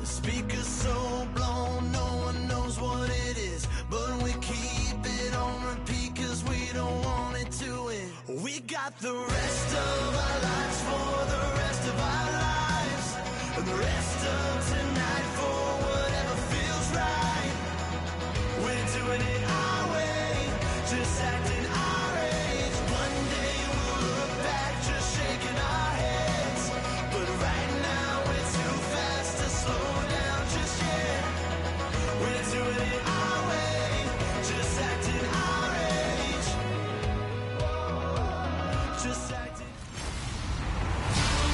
The speaker's so blown, no one knows what it is, but we keep it on repeat cause we don't want it to end. We got the rest of our lives for the rest of our lives, and the rest of tonight for whatever feels right. We're doing it our way, just acting our age. One day we'll look back just shaking our heads, but right now we're too fast to slow down just yet. We're doing it our way, just acting our age. Just acting.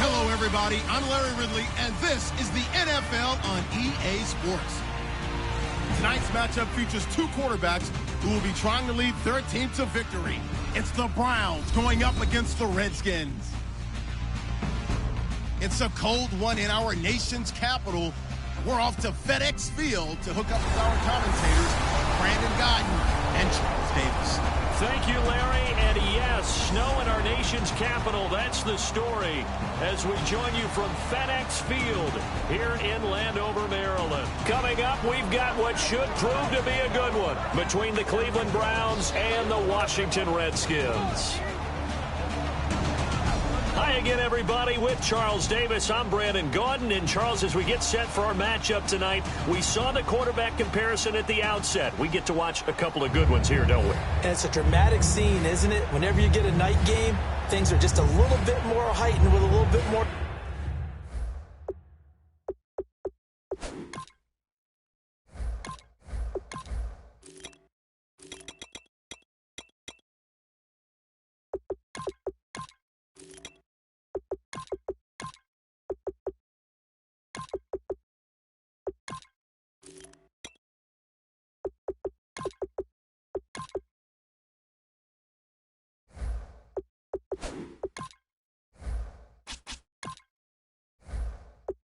Hello everybody, I'm Larry Ridley and this is the NFL on EA Sports. Tonight's matchup features two quarterbacks who will be trying to lead their team to victory. It's the Browns going up against the Redskins. It's a cold one in our nation's capital. We're off to FedEx Field to hook up with our commentators, Brandon Godden and Charles Davis. Thank you, Larry. And yes, snow in our nation's capital. That's the story as we join you from FedEx Field here in Landover, Maryland. Coming up, we've got what should prove to be a good one between the Cleveland Browns and the Washington Redskins. Hi again, everybody. With Charles Davis, I'm Brandon Gaudin. And Charles, as we get set for our matchup tonight, we saw the quarterback comparison at the outset. We get to watch a couple of good ones here, don't we? And it's a dramatic scene, isn't it? Whenever you get a night game, things are just a little bit more heightened with a little bit more.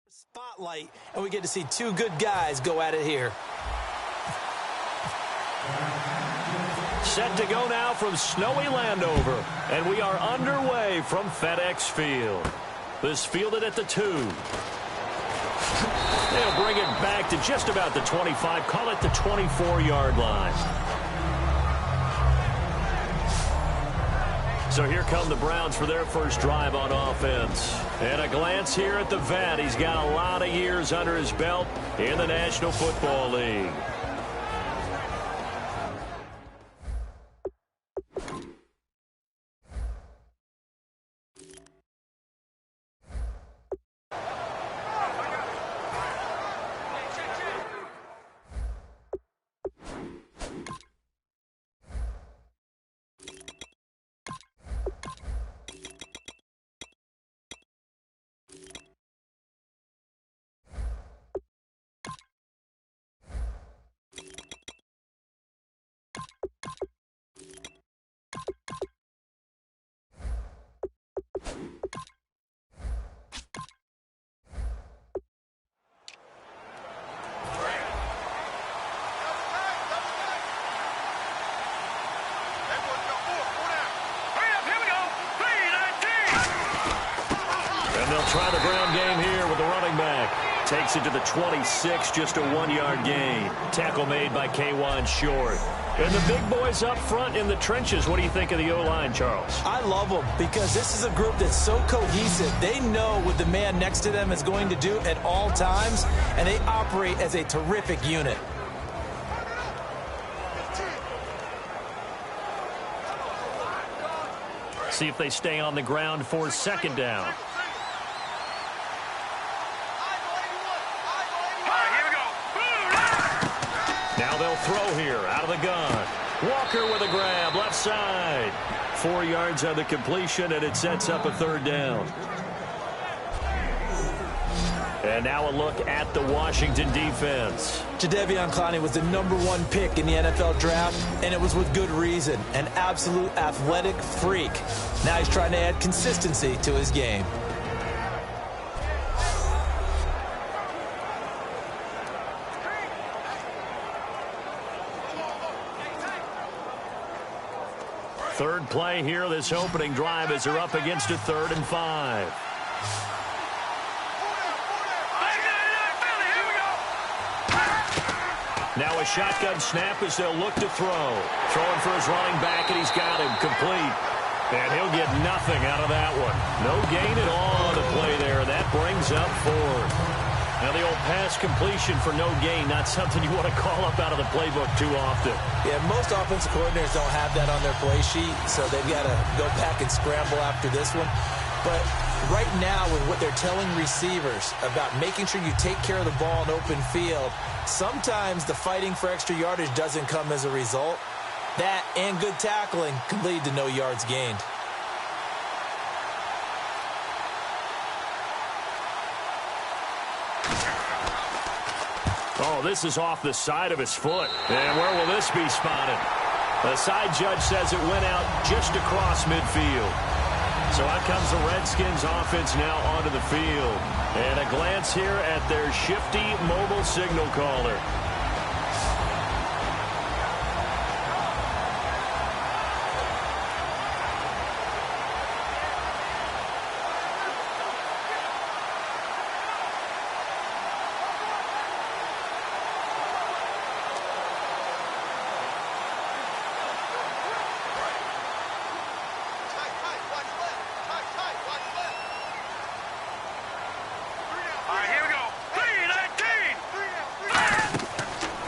Spotlight, and we get to see two good guys go at it here. Set to go now from snowy Landover, and we are underway from FedEx Field. This fielded at the 2. They'll bring it back to just about the 25, call it the 24-yard line. So here come the Browns for their first drive on offense. And a glance here at the vet. He's got a lot of years under his belt in the National Football League. Try the ground game here with the running back. Takes it to the 26, just a 1-yard gain. Tackle made by K'Wan Short. And the big boys up front in the trenches. What do you think of the O-line, Charles? I love them because this is a group that's so cohesive. They know what the man next to them is going to do at all times, and they operate as a terrific unit. See if they stay on the ground for second down. Now they'll throw here out of the gun. Walker with a grab, left side. 4 yards on the completion, and it sets up a third down. And now a look at the Washington defense. Jadeveon Clowney was the #1 pick in the NFL draft, and it was with good reason. An absolute athletic freak. Now he's trying to add consistency to his game. Third play here, this opening drive as they're up against a 3rd and 5. Now a shotgun snap as they'll look to throw. Throwing for his running back, and he's got him complete. And he'll get nothing out of that one. No gain at all on the play there. That brings up 4. Now the old pass completion for no gain, not something you want to call up out of the playbook too often. Yeah, most offensive coordinators don't have that on their play sheet, so they've got to go back and scramble after this one. But right now, with what they're telling receivers about making sure you take care of the ball in open field, sometimes the fighting for extra yardage doesn't come as a result. That and good tackling can lead to no yards gained. Oh, this is off the side of his foot. And where will this be spotted? The side judge says it went out just across midfield. So out comes the Redskins offense now onto the field. And a glance here at their shifty mobile signal caller.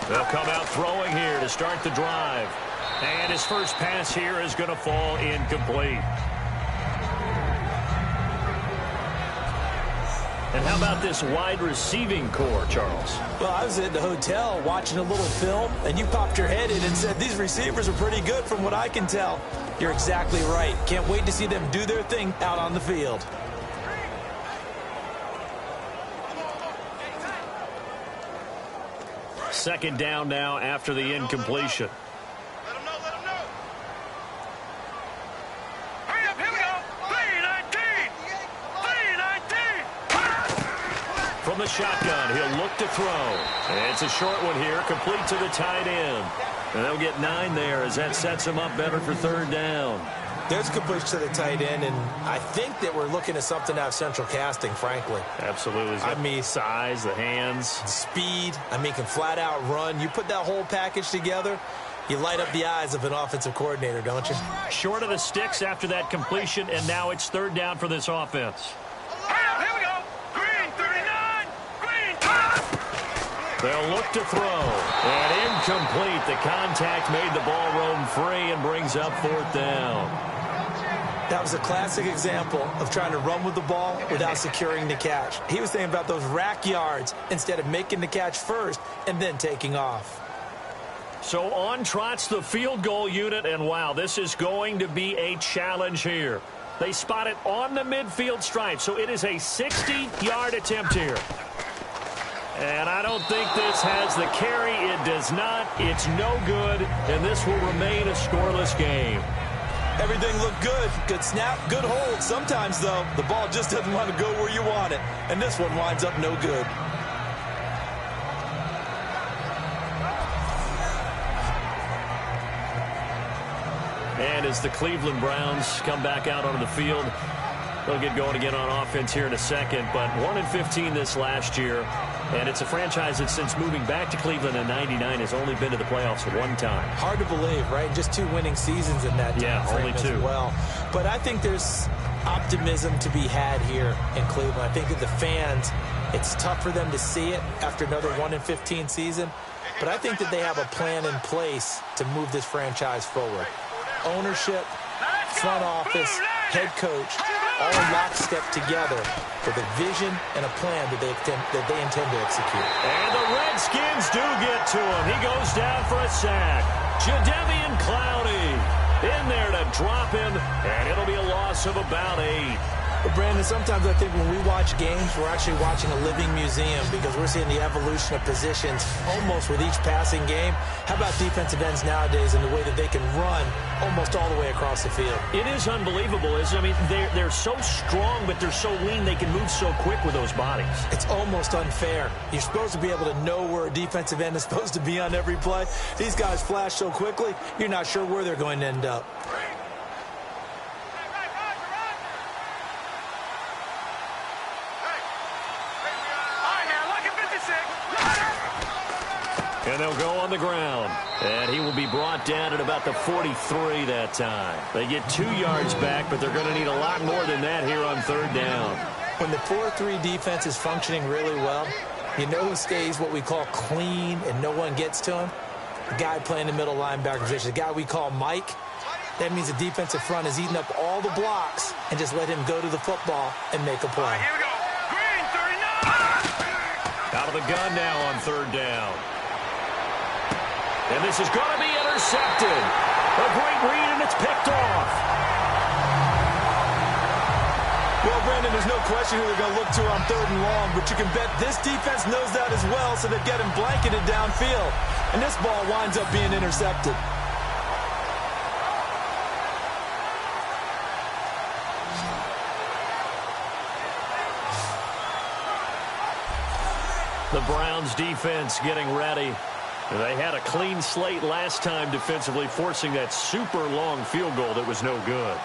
They'll come out throwing here to start the drive. And his first pass here is going to fall incomplete. And how about this wide receiving core, Charles? Well, I was at the hotel watching a little film, and you popped your head in and said, these receivers are pretty good from what I can tell. You're exactly right. Can't wait to see them do their thing out on the field. Second down now after the incompletion. Let him know, let him know. Hurry up, here we go. 3-19. From the shotgun, he'll look to throw. And it's a short one here, complete to the tight end. And they'll get 9 there as that sets him up better for third down. There's a good push to the tight end, and I think that we're looking at something out of central casting, frankly. Absolutely. I mean, size, the hands. Speed. I mean, can flat out run. You put that whole package together, you light up the eyes of an offensive coordinator, don't you? Short of the sticks after that completion, and now it's third down for this offense. Here we go. Green, 39. Green. They'll look to throw. And incomplete. The contact made the ball roam free and brings up fourth down. That was a classic example of trying to run with the ball without securing the catch. He was thinking about those rack yards instead of making the catch first and then taking off. So on trots the field goal unit, and wow, this is going to be a challenge here. They spot it on the midfield stripe, so it is a 60-yard attempt here. And I don't think this has the carry. It does not. It's no good, and this will remain a scoreless game. Everything looked good. Good snap, good hold. Sometimes, though, the ball just doesn't want to go where you want it. And this one winds up no good. And as the Cleveland Browns come back out onto the field, they'll get going again on offense here in a second. But 1-15 this last year. And it's a franchise that since moving back to Cleveland in '99 has only been to the playoffs one time. Hard to believe, right? Just 2 winning seasons in that time frame only 2 as well. But I think there's optimism to be had here in Cleveland. I think that the fans, it's tough for them to see it after another 1-15 season. But I think that they have a plan in place to move this franchise forward. Ownership, front office, head coach, all in lockstep together with a vision and a plan that they intend to execute. And the Redskins do get to him. He goes down for a sack. Jadeveon Clowney in there to drop him, and it'll be a loss of about 8. But Brandon, sometimes I think when we watch games, we're actually watching a living museum because we're seeing the evolution of positions almost with each passing game. How about defensive ends nowadays and the way that they can run almost all the way across the field? It is unbelievable, isn't it? I mean, they're so strong, but they're so lean. They can move so quick with those bodies. It's almost unfair. You're supposed to be able to know where a defensive end is supposed to be on every play. These guys flash so quickly, you're not sure where they're going to end up. And they'll go on the ground. And he will be brought down at about the 43 that time. They get 2 yards back, but they're going to need a lot more than that here on third down. When the 4-3 defense is functioning really well, you know who stays what we call clean and no one gets to him? The guy playing the middle linebacker position, the guy we call Mike. That means the defensive front is eating up all the blocks and just let him go to the football and make a play. Here we go. Green, 39. Out of the gun now on third down. And this is going to be intercepted. A great read, and it's picked off. Well, Brandon, there's no question who they're going to look to on third and long, but you can bet this defense knows that as well, so they're getting blanketed downfield. And this ball winds up being intercepted. The Browns defense getting ready. They had a clean slate last time defensively, forcing that super long field goal that was no good.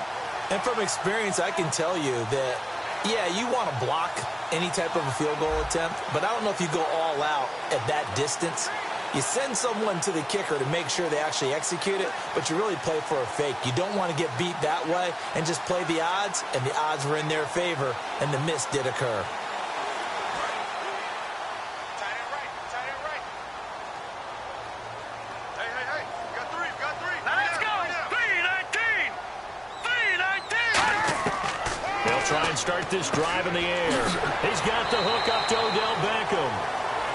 And from experience, I can tell you that, yeah, you want to block any type of a field goal attempt, but I don't know if you go all out at that distance. You send someone to the kicker to make sure they actually execute it, but you really play for a fake. You don't want to get beat that way and just play the odds, and the odds were in their favor, and the miss did occur. Try and start this drive in the air. He's got the hook up to Odell Beckham.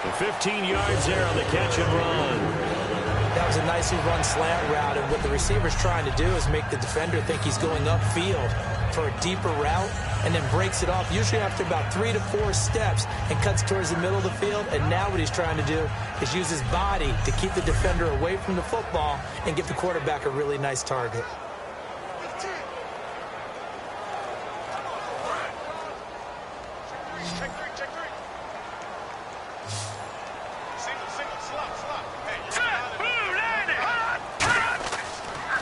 The 15 yards there on the catch and run. That was a nicely run slant route, and what the receiver's trying to do is make the defender think he's going upfield for a deeper route, and then breaks it off, usually after about 3 to 4 steps, and cuts towards the middle of the field. And now what he's trying to do is use his body to keep the defender away from the football and give the quarterback a really nice target.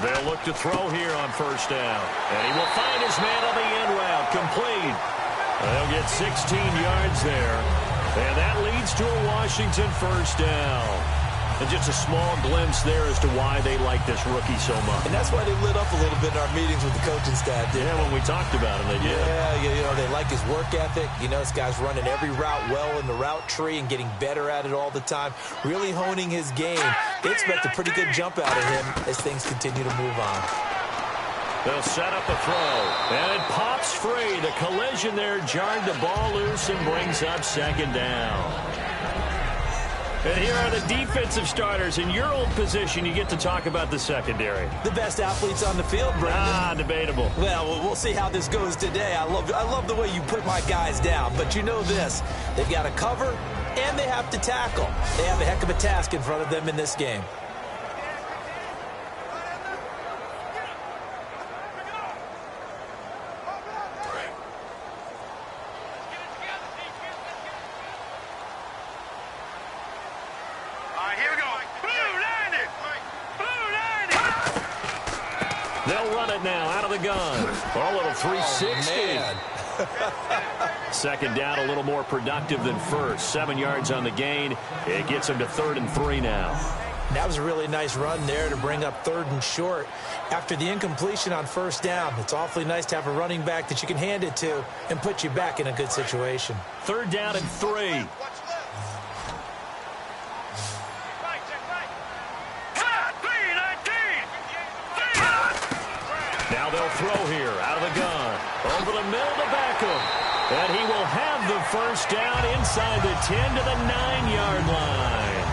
They'll look to throw here on first down. And he will find his man on the end route. Complete. They'll get 16 yards there. And that leads to a Washington first down. And just a small glimpse there as to why they like this rookie so much. And that's why they lit up a little bit in our meetings with the coaching staff. Yeah, when we talked about him, they did. Yeah, you know, they like his work ethic. You know, this guy's running every route well in the route tree and getting better at it all the time, really honing his game. They expect a pretty good jump out of him as things continue to move on. They'll set up a throw, and it pops free. The collision there jarred the ball loose and brings up second down. And here are the defensive starters. In your old position, you get to talk about the secondary. The best athletes on the field, Brandon. Debatable. Well, we'll see how this goes today. I love the way you put my guys down. But you know this, they've got to cover and they have to tackle. They have a heck of a task in front of them in this game. They'll run it now out of the gun. Oh, a little 360. Second down, a little more productive than first. 7 yards on the gain. It gets them to 3rd and 3 now. That was a really nice run there to bring up 3rd and short. After the incompletion on first down, it's awfully nice to have a running back that you can hand it to and put you back in a good situation. 3rd down and 3. Now they'll throw here out of the gun. Over the middle to Beckham. And he will have the first down inside the 10 to the 9-yard line.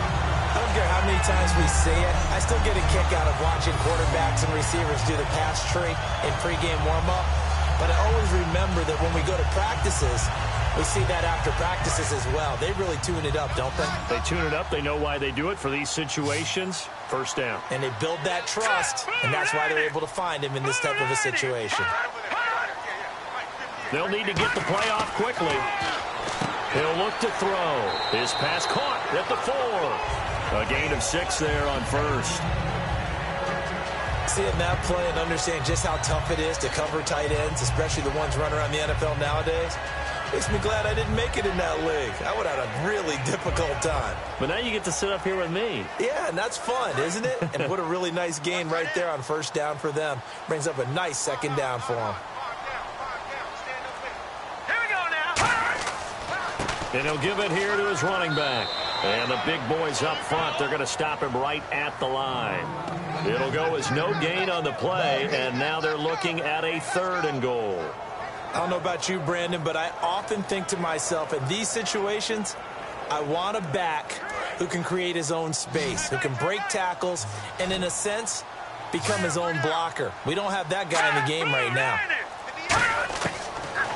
I don't care how many times we see it. I still get a kick out of watching quarterbacks and receivers do the pass tree in pregame warm-up. But I always remember that when we go to practices, we see that after practices as well. They really tune it up, don't they? They tune it up. They know why they do it for these situations. First down. And they build that trust, and that's why they're able to find him in this type of a situation. They'll need to get the play off quickly. He'll look to throw. His pass caught at the 4. A gain of 6 there on first. Seeing that play and understand just how tough it is to cover tight ends, especially the ones running around the NFL nowadays. Makes me glad I didn't make it in that league. I would have had a really difficult time. But now you get to sit up here with me. Yeah, and that's fun, isn't it? And what a really nice gain right there on first down for them. Brings up a nice second down for them. Here we go now. And he'll give it here to his running back. And the big boys up front, they're going to stop him right at the line. It'll go as no gain on the play, and now they're looking at a 3rd and goal. I don't know about you, Brandon, but I often think to myself, in these situations, I want a back who can create his own space, who can break tackles, and in a sense, become his own blocker. We don't have that guy in the game right now.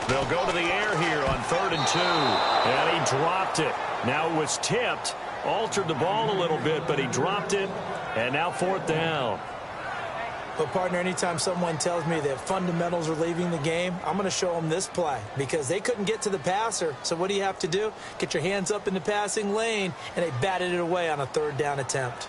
They'll go to the air here on 3rd and 2. And he dropped it. Now it was tipped. Altered the ball a little bit, but he dropped it. And now 4th down. But, partner, anytime someone tells me that fundamentals are leaving the game, I'm going to show them this play because they couldn't get to the passer. So what do you have to do? Get your hands up in the passing lane, and they batted it away on a 3rd down attempt.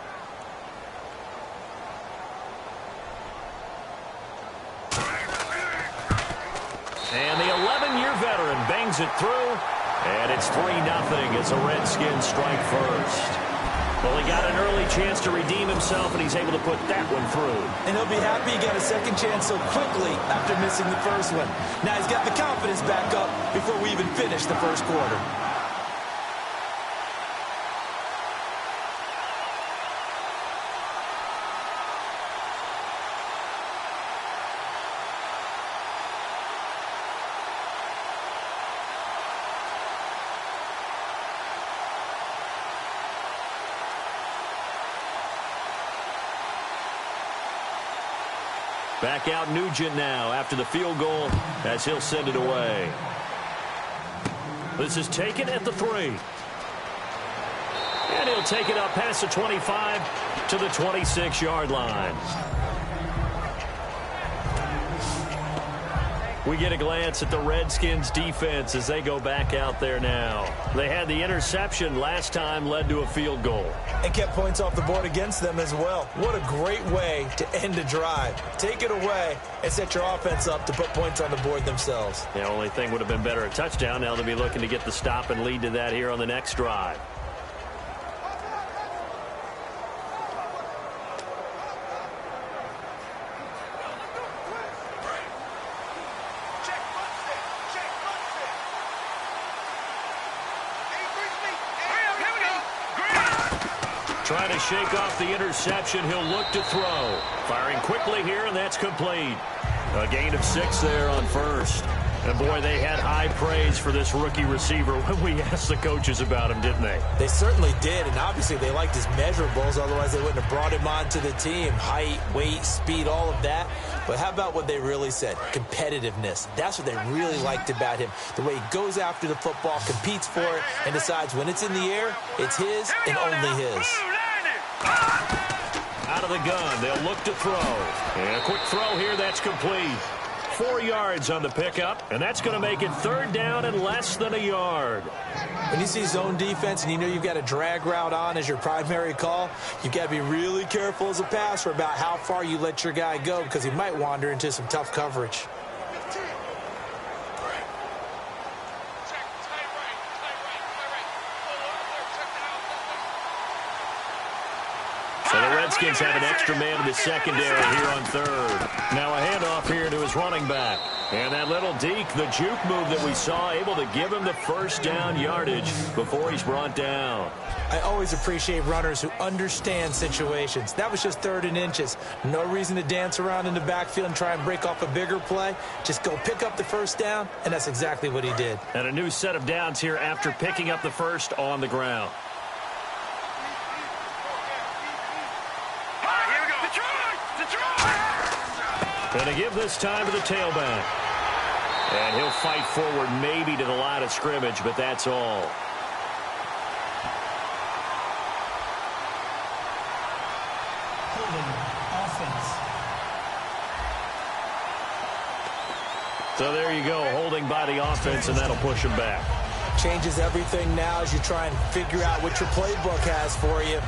And the 11-year veteran bangs it through, and it's 3-0 as the Redskins strike first. Well, he got an early chance to redeem himself, and he's able to put that one through. And he'll be happy he got a second chance so quickly after missing the first one. Now he's got the confidence back up before we even finish the first quarter. Back out Nugent now after the field goal as he'll send it away. This is taken at the 3. And he'll take it up past the 25 to the 26-yard line. We get a glance at the Redskins defense as they go back out there now. They had the interception last time, led to a field goal. And kept points off the board against them as well. What a great way to end a drive. Take it away and set your offense up to put points on the board themselves. The only thing would have been better a touchdown. Now they'll be looking to get the stop and lead to that here on the next drive. Trying to shake off the interception. He'll look to throw. Firing quickly here, and that's complete. A gain of 6 there on first. And, boy, they had high praise for this rookie receiver when we asked the coaches about him, didn't they? They certainly did, and obviously they liked his measurables. Otherwise, they wouldn't have brought him onto the team. Height, weight, speed, all of that. But how about what they really said? Competitiveness. That's what they really liked about him. The way he goes after the football, competes for it, and decides when it's in the air, it's his and only his. Out of the gun, they'll look to throw. And a quick throw here, that's complete. 4 yards on the pickup, and that's going to make it 3rd down and less than a yard. When you see zone defense and you know you've got a drag route on as your primary call, you've got to be really careful as a passer about how far you let your guy go because he might wander into some tough coverage. So the Redskins have an extra man in the secondary here on 3rd. Now a handoff here to his running back. And that little deke, the juke move that we saw, able to give him the first down yardage before he's brought down. I always appreciate runners who understand situations. That was just 3rd and inches. No reason to dance around in the backfield and try and break off a bigger play. Just go pick up the first down, and that's exactly what he did. And a new set of downs here after picking up the first on the ground. And to give this time to the tailback. And he'll fight forward maybe to the line of scrimmage, but that's all. So there you go, holding by the offense, and that'll push him back. Changes everything now as you try and figure out what your playbook has for you.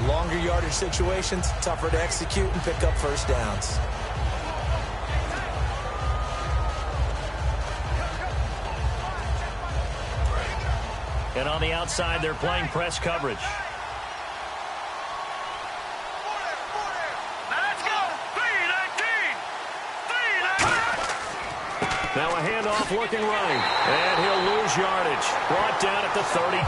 Longer yardage situations, tougher to execute and pick up first downs. And on the outside, they're playing press coverage. Let's go. 3-19. Now a handoff looking right. And he'll lose yardage. Brought down at the 32.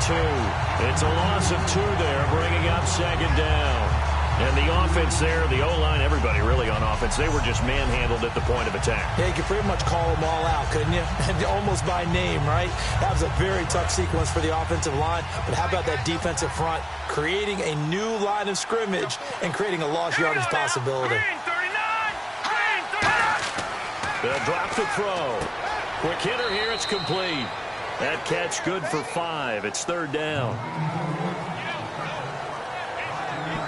It's a loss of 2 there, bringing up second down. And the offense there, the O-line, everybody really on offense, they were just manhandled at the point of attack. Yeah, you could pretty much call them all out, couldn't you? And almost by name, right? That was a very tough sequence for the offensive line. But how about that defensive front creating a new line of scrimmage and creating a lost yardage possibility? Green 39. Green 39. They'll drop the throw. Quick hitter here, it's complete. That catch good for 5. It's third down.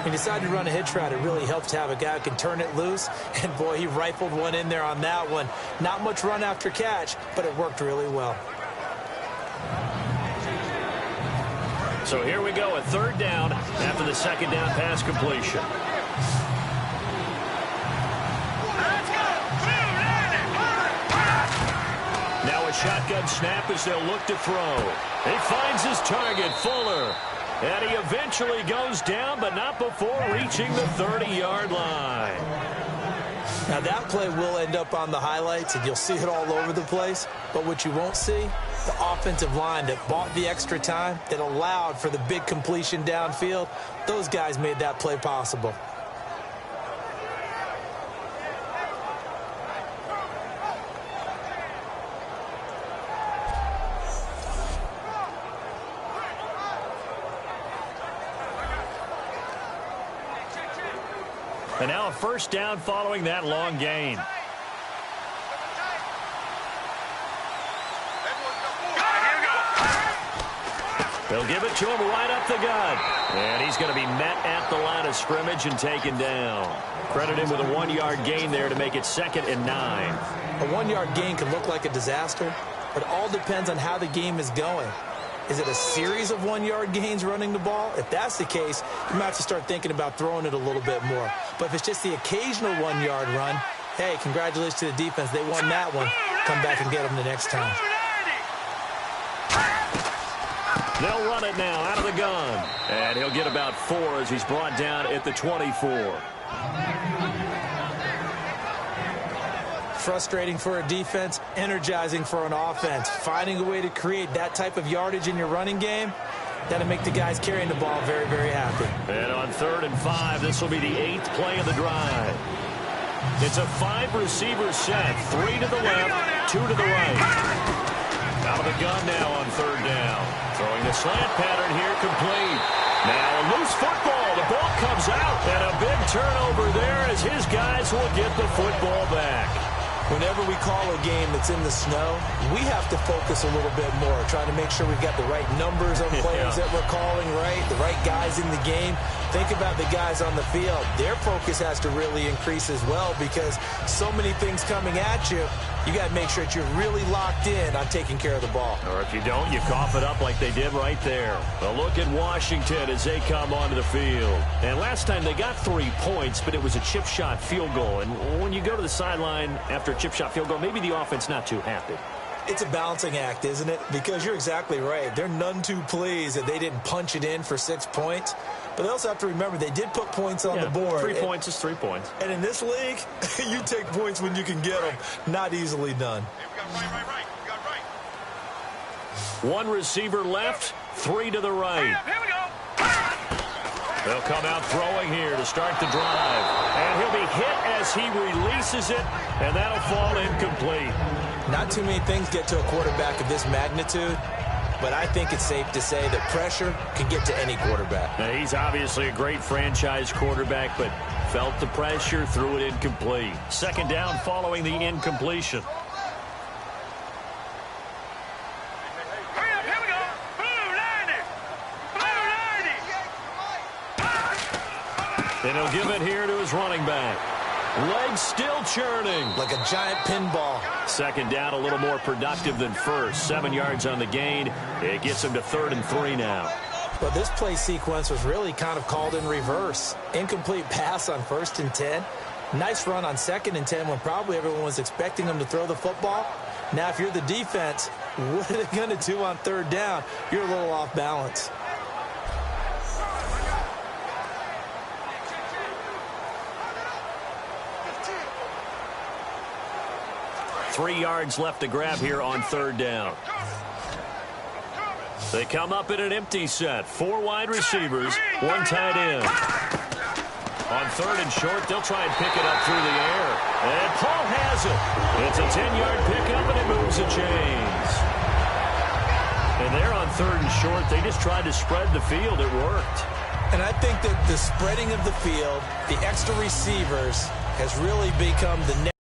He decided to run a hitch route. It really helps to have a guy who can turn it loose. And, boy, he rifled one in there on that one. Not much run after catch, but it worked really well. So here we go, a third down after the second down pass completion. Let's go. 2-90. Now a shotgun snap as they'll look to throw. He finds his target, Fuller. And he eventually goes down, but not before reaching the 30-yard line. Now, that play will end up on the highlights, and you'll see it all over the place. But what you won't see, the offensive line that bought the extra time, that allowed for the big completion downfield, those guys made that play possible. And now a first down following that long gain. They'll give it to him right up the gut. And he's going to be met at the line of scrimmage and taken down. Credit him with a 1-yard gain there to make it 2nd and 9. A 1-yard gain can look like a disaster, but it all depends on how the game is going. Is it a series of 1-yard gains running the ball? If that's the case, you might have to start thinking about throwing it a little bit more. But if it's just the occasional 1-yard run, hey, congratulations to the defense. They won that one. Come back and get them the next time. They'll run it now out of the gun. And he'll get about 4 as he's brought down at the 24. Frustrating for a defense, energizing for an offense. Finding a way to create that type of yardage in your running game, that'll make the guys carrying the ball very, very happy. And on 3rd and 5, this will be the 8th play of the drive. It's a 5-receiver set. 3 to the left, 2 to the right. Out of the gun now on 3rd down. Throwing the slant pattern here, complete. Now a loose football. The ball comes out. And a big turnover there as his guys will get the football back. Whenever we call a game that's in the snow, we have to focus a little bit more, trying to make sure we've got the right numbers on players that we're calling, right? The right guys in the game. Think about the guys on the field. Their focus has to really increase as well because so many things coming at you. You got to make sure that you're really locked in on taking care of the ball. Or if you don't, you cough it up like they did right there. A look at Washington as they come onto the field. And last time they got 3 points, but it was a chip shot field goal. And when you go to the sideline after a chip shot field goal, maybe the offense not too happy. It's a balancing act, isn't it? Because you're exactly right. They're none too pleased that they didn't punch it in for 6 points. But they also have to remember they did put points on the board. 3 points is 3 points. And in this league, you take points when you can get them. Not easily done. One receiver left, 3 to the right. Here we go. They'll come out throwing here to start the drive. And he'll be hit as he releases it, and that'll fall incomplete. Not too many things get to a quarterback of this magnitude, but I think it's safe to say that pressure can get to any quarterback. Now, he's obviously a great franchise quarterback, but felt the pressure, threw it incomplete. 2nd down following the incompletion. Here we go. Blue 90. Blue 90. And he'll give it here to his running back. Legs still churning. Like a giant pinball. 2nd down, a little more productive than first. 7 yards on the gain. It gets him to 3rd and 3 now. But this play sequence was really kind of called in reverse. Incomplete pass on 1st and 10. Nice run on 2nd and 10 when probably everyone was expecting him to throw the football. Now, if you're the defense, What are they going to do on third down? You're a little off balance. Three yards left to grab here on third down. They come up in an empty set. Four wide receivers, one tight end. On third and short, they'll try and pick it up through the air. And Paul has it. It's a 10-yard pickup, and it moves the chains. And there on third and short, they just tried to spread the field. It worked. And I think that the spreading of the field, the extra receivers, has really become the next.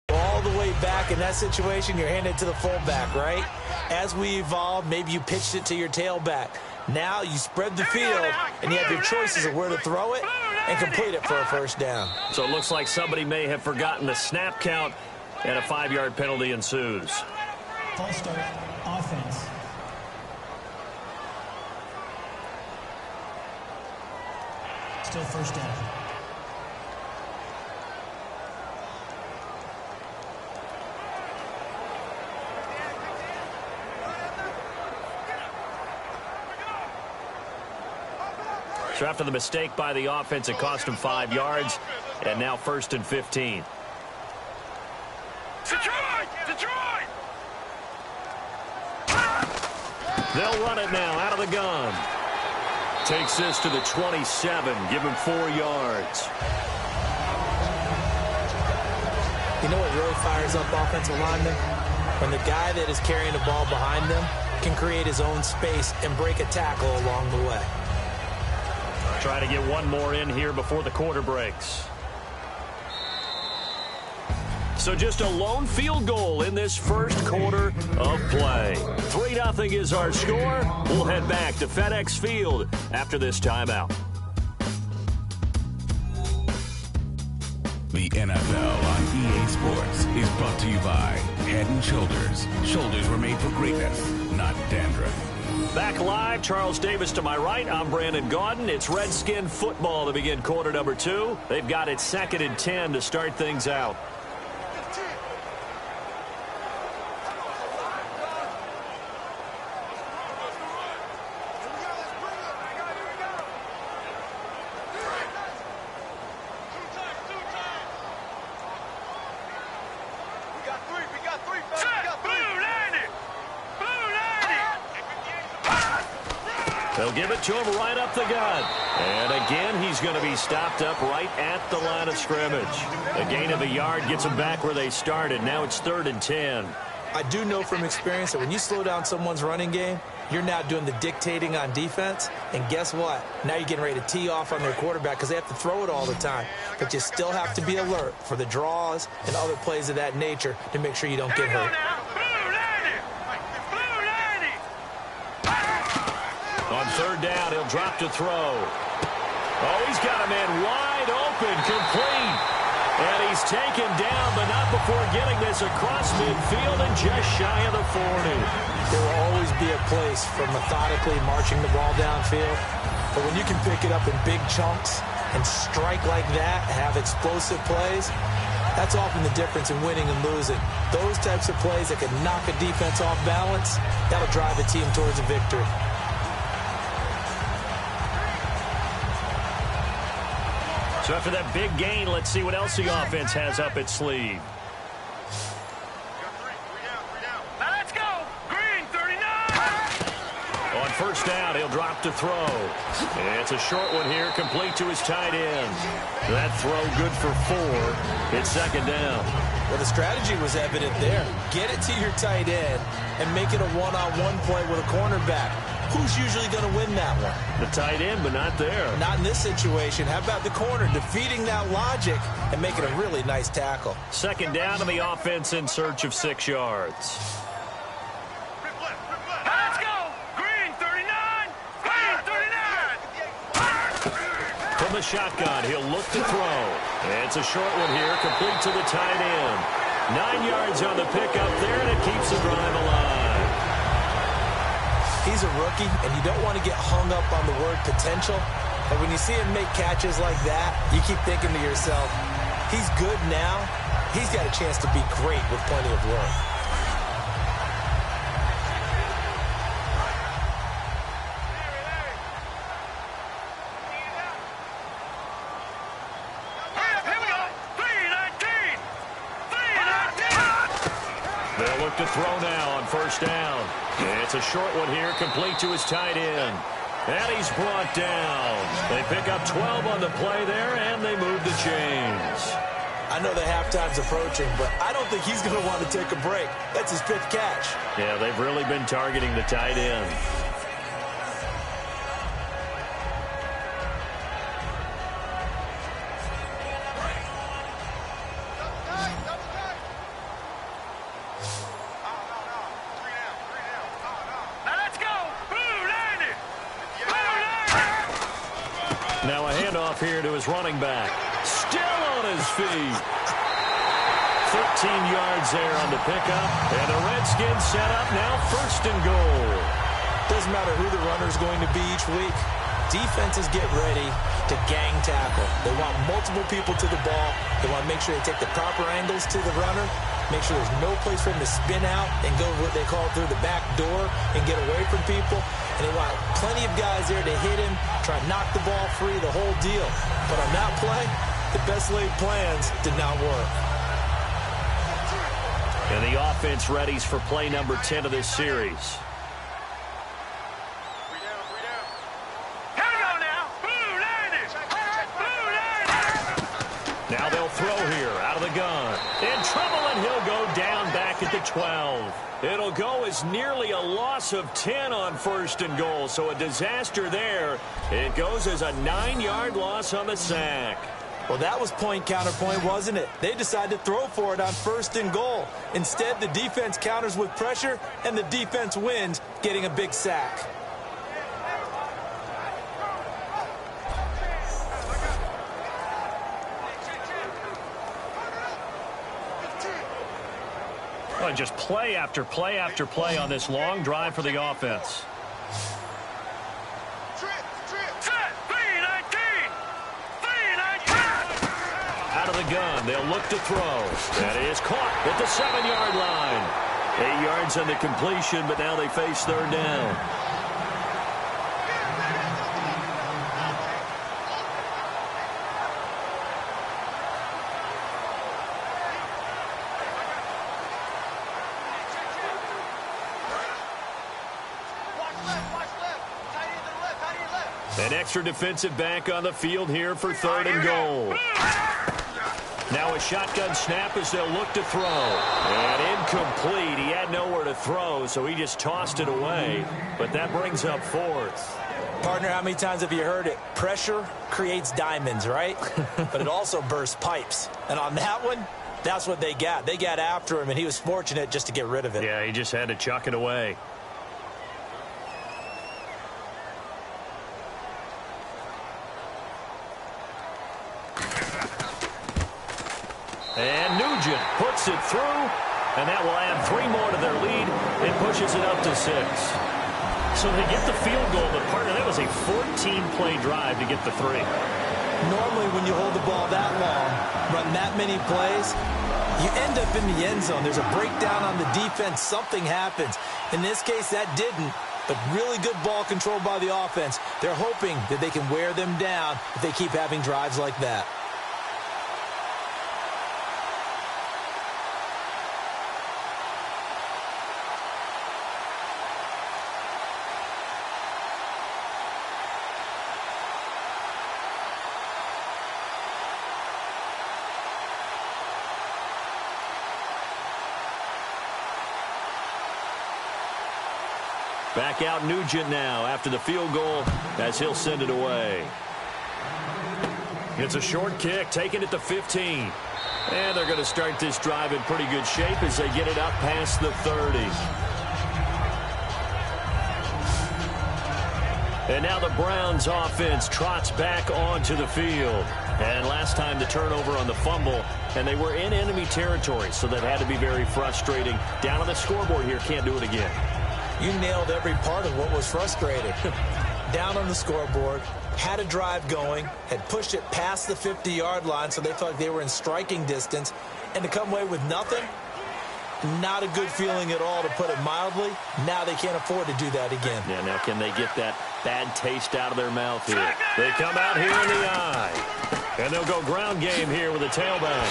All the way back in that situation, you're handing it to the fullback, right? As we evolve, maybe you pitched it to your tailback. Now you spread the field, and you have your choices of where to throw it and complete it for a first down. So it looks like somebody may have forgotten the snap count, and a 5-yard penalty ensues. False start, offense. Still first down. So after the mistake by the offense, it cost them 5 yards, and now first and 15. Detroit! They'll run it now out of the gun. Takes this to the 27, give him 4 yards. You know what really fires up offensive linemen? When the guy that is carrying the ball behind them can create his own space and break a tackle along the way. Try to get one more in here before the quarter breaks. So just a lone field goal in this first quarter of play. 3-0 is our score. We'll head back to FedEx Field after this timeout. The NFL on EA Sports is brought to you by Head & Shoulders. Shoulders were made for greatness, not dandruff. Back live, Charles Davis to my right. I'm Brandon Gaudin. It's Redskin football to begin quarter number 2. They've got it 2nd and 10 to start things out. They'll give it to him right up the gut. And again, he's going to be stopped up right at the line of scrimmage. A gain of a yard gets them back where they started. Now it's 3rd and 10. I do know from experience that when you slow down someone's running game, you're now doing the dictating on defense. And guess what? Now you're getting ready to tee off on their quarterback because they have to throw it all the time. But you still have to be alert for the draws and other plays of that nature to make sure you don't get hurt. On 3rd down, he'll drop to throw. Oh, he's got a man wide open, complete. And he's taken down, but not before getting this across midfield and just shy of the 40. There will always be a place for methodically marching the ball downfield. But when you can pick it up in big chunks and strike like that, have explosive plays, that's often the difference in winning and losing. Those types of plays that can knock a defense off balance, that'll drive a team towards a victory. So after that big gain, let's see what else the offense has up its sleeve. Let's go! Green, 39! On 1st down, he'll drop to throw. It's a short one here, complete to his tight end. That throw good for 4. It's 2nd down. Well, the strategy was evident there. Get it to your tight end and make it a one-on-one play with a cornerback. Who's usually going to win that one? The tight end, but not there. Not in this situation. How about the corner defeating that logic and making a really nice tackle? 2nd down to the offense in search of 6 yards. Let's go! Green, 39! Green, 39! From the shotgun, he'll look to throw. It's a short one here, complete to the tight end. 9 yards on the pickup there, and it keeps the drive alive. He's a rookie, and you don't want to get hung up on the word potential. But when you see him make catches like that, you keep thinking to yourself, he's good now. He's got a chance to be great with plenty of work. throw now on first down. It's a short one here, complete to his tight end. And he's brought down. They pick up 12 on the play there, and they move the chains. I know the halftime's approaching, but I don't think he's going to want to take a break. That's his 5th catch. Yeah, they've really been targeting the tight end. Now a handoff here to his running back. Still on his feet. 13 yards there on the pickup. And the Redskins set up now first and goal. Doesn't matter who the runner's going to be each week. Defenses get ready to gang tackle. They want multiple people to the ball. They want to make sure they take the proper angles to the runner. Make sure there's no place for him to spin out and go what they call through the back door and get away from people. And they want plenty of guys there to hit him, try to knock the ball free, the whole deal. But on that play, the best laid plans did not work. And the offense readies for play number 10 of this series. Now they'll throw here out of the gun. In trouble, and he'll go down back at the 12. It'll go as nearly a loss of 10 on first and goal. So a disaster there. It goes as a 9-yard loss on the sack. Well, that was point counterpoint, wasn't it? They decided to throw for it on first and goal. Instead, the defense counters with pressure, and the defense wins, getting a big sack. Well, just play after play after play on this long drive for the offense. Out of the gun, they'll look to throw. That is caught at the 7-yard line. 8 yards on the completion, but now they face third down. An extra defensive back on the field here for third and goal. Now a shotgun snap as they'll look to throw. And incomplete. He had nowhere to throw, so he just tossed it away. But that brings up fourth. Partner, how many times have you heard it? Pressure creates diamonds, right? But it also bursts pipes. And on that one, that's what they got. They got after him, and he was fortunate just to get rid of it. Yeah, he just had to chuck it away. And Nugent puts it through, and that will add 3 more to their lead. It pushes it up to 6. So they get the field goal, but partner, that was a 14-play drive to get the 3. Normally, when you hold the ball that long, run that many plays, you end up in the end zone. There's a breakdown on the defense. Something happens. In this case, that didn't. But really good ball control by the offense. They're hoping that they can wear them down if they keep having drives like that. Back out Nugent now after the field goal as he'll send it away. It's a short kick, taken at the 15. And they're going to start this drive in pretty good shape as they get it up past the 30. And now the Browns offense trots back onto the field. And last time the turnover on the fumble, and they were in enemy territory, so that had to be very frustrating. Down on the scoreboard here, can't do it again. You nailed every part of what was frustrating. Down on the scoreboard, had a drive going, had pushed it past the 50-yard line, so they felt like they were in striking distance, and to come away with nothing, not a good feeling at all, to put it mildly. Now they can't afford to do that again. Yeah, now can they get that bad taste out of their mouth here? They come out here in the eye, and they'll go ground game here with a tailback.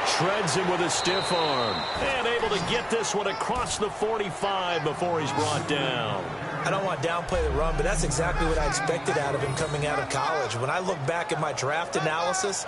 Shreds him with a stiff arm. And able to get this one across the 45 before he's brought down. I don't want to downplay the run, but that's exactly what I expected out of him coming out of college. When I look back at my draft analysis,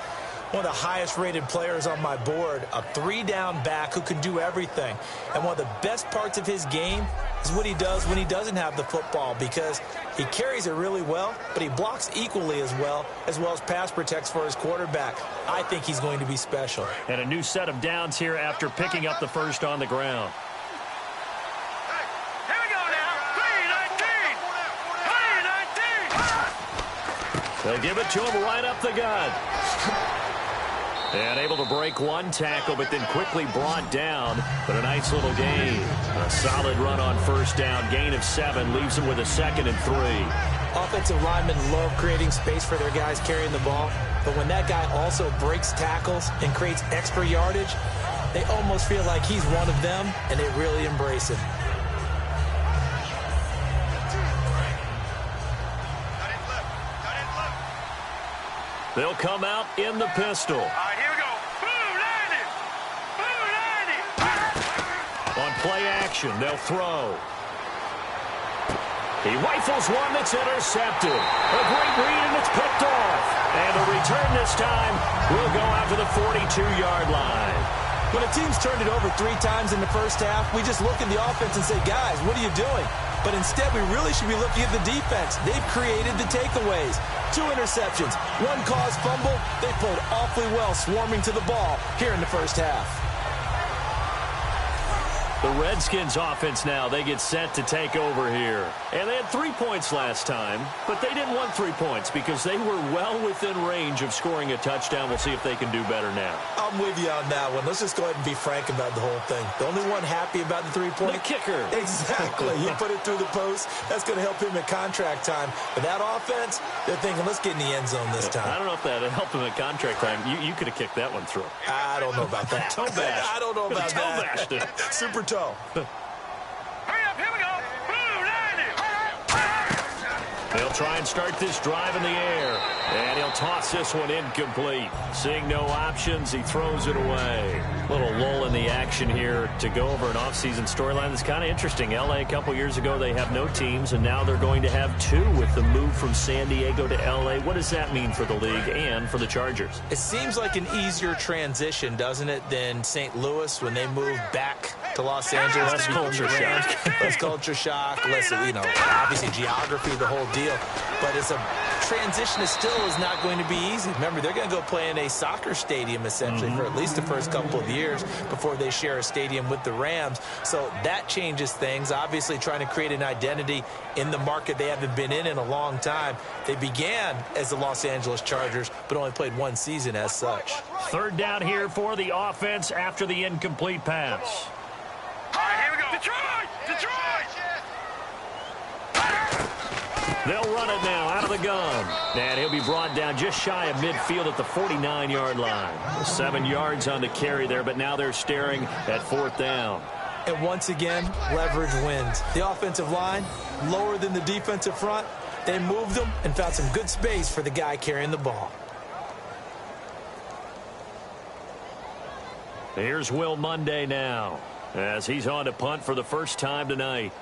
one of the highest-rated players on my board, a 3-down back who can do everything. And one of the best parts of his game is what he does when he doesn't have the football, because he carries it really well, but he blocks equally as well as pass protects for his quarterback. I think he's going to be special. And a new set of downs here after picking up the first on the ground. Here we go now. 3-19. They'll give it to him right up the gut. And able to break one tackle, but then quickly brought down. But a nice little gain. A solid run on first down. Gain of 7 leaves him with a 2nd and 3. Offensive linemen love creating space for their guys carrying the ball. But when that guy also breaks tackles and creates extra yardage, they almost feel like he's one of them, and they really embrace him. They'll come out in the pistol. All right, here we go. Boom, landed. Boom, landed. On play action, they'll throw. He rifles one that's intercepted. A great read, and it's picked off. And the return this time will go out to the 42-yard line. When a team's turned it over 3 times in the first half, we just look at the offense and say, guys, what are you doing? But instead, we really should be looking at the defense. They've created the takeaways. 2 interceptions, 1 caused fumble. They played awfully well swarming to the ball here in the first half. The Redskins offense now, they get set to take over here. And they had 3 points last time, but they didn't want 3 points because they were well within range of scoring a touchdown. We'll see if they can do better now. I'm with you on that one. Let's just go ahead and be frank about the whole thing. The only one happy about the 3-point. The kicker. Exactly. He put it through the post. That's going to help him at contract time. But that offense, they're thinking, let's get in the end zone this time. I don't know if that helped him at contract time. You could have kicked that one through. I don't know about that. Toe bash. I don't know about toe that. bashed it. Super toe. Hurry up, here we go. Boom, landed. They'll try and start this drive in the air. And he'll toss this one incomplete. Seeing no options, he throws it away. Little lull in the action here to go over an offseason storyline that's kind of interesting. L.A. a couple years ago, they have no teams, and now they're going to have 2 with the move from San Diego to L.A. What does that mean for the league and for the Chargers? It seems like an easier transition, doesn't it, than St. Louis when they moved back to Los Angeles. Less culture shock. Less culture shock, less, obviously geography, the whole deal. But it's a transition that still is not going to be easy. Remember, they're going to go play in a soccer stadium, essentially, for at least the first couple of years before they share a stadium with the Rams. So that changes things. Obviously, trying to create an identity in the market they haven't been in a long time. They began as the Los Angeles Chargers, but only played 1 season as such. 3rd down here for the offense after the incomplete pass. All right, here we go. Detroit! Detroit! They'll run it now out of the gun. And he'll be brought down just shy of midfield at the 49-yard line. 7 yards on the carry there, but now they're staring at 4th down. And once again, leverage wins. The offensive line, lower than the defensive front. They moved them and found some good space for the guy carrying the ball. Here's Will Monday now, as he's on to punt for the first time tonight.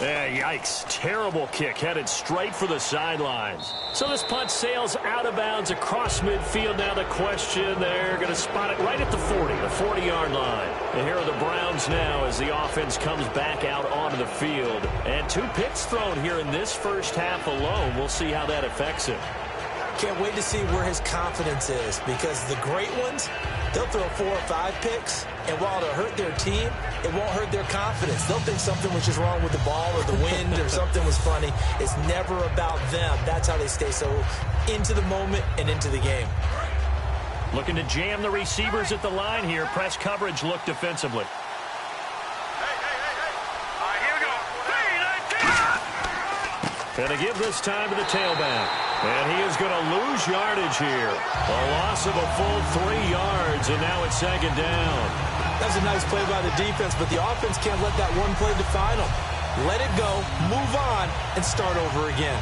Yikes. Terrible kick headed straight for the sidelines. So this punt sails out of bounds across midfield. Now the question, they're going to spot it right at the 40, the 40-yard line. And here are the Browns now as the offense comes back out onto the field. And 2 picks thrown here in this first half alone. We'll see how that affects him. Can't wait to see where his confidence is, because the great ones, they'll throw 4 or 5 picks, and while it'll hurt their team, it won't hurt their confidence. They'll think something was just wrong with the ball or the wind or something was funny. It's never about them. That's how they stay so into the moment and into the game. Looking to jam the receivers at the line here. Press coverage look defensively. All right, here we go. 3-19. Going to give this time to the tailback. And he is going to lose yardage here. A loss of a full 3 yards, and now it's 2nd down. That's a nice play by the defense, but the offense can't let that one play define them. Let it go, move on, and start over again.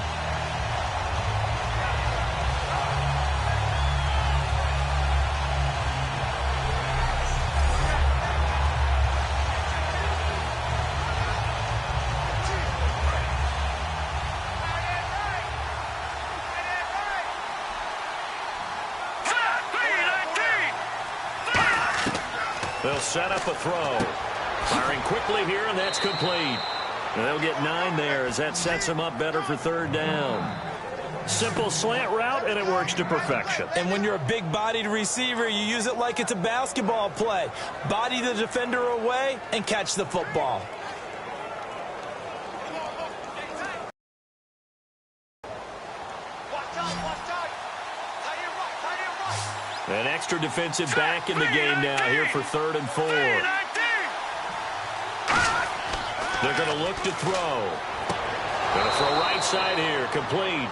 They'll set up a throw. Firing quickly here, and that's complete. And they'll get 9 there as that sets them up better for 3rd down. Simple slant route, and it works to perfection. And when you're a big-bodied receiver, you use it like it's a basketball play. Body the defender away and catch the football. An extra defensive back in the game now here for 3rd and 4. They're going to look to throw. Going to throw right side here, complete.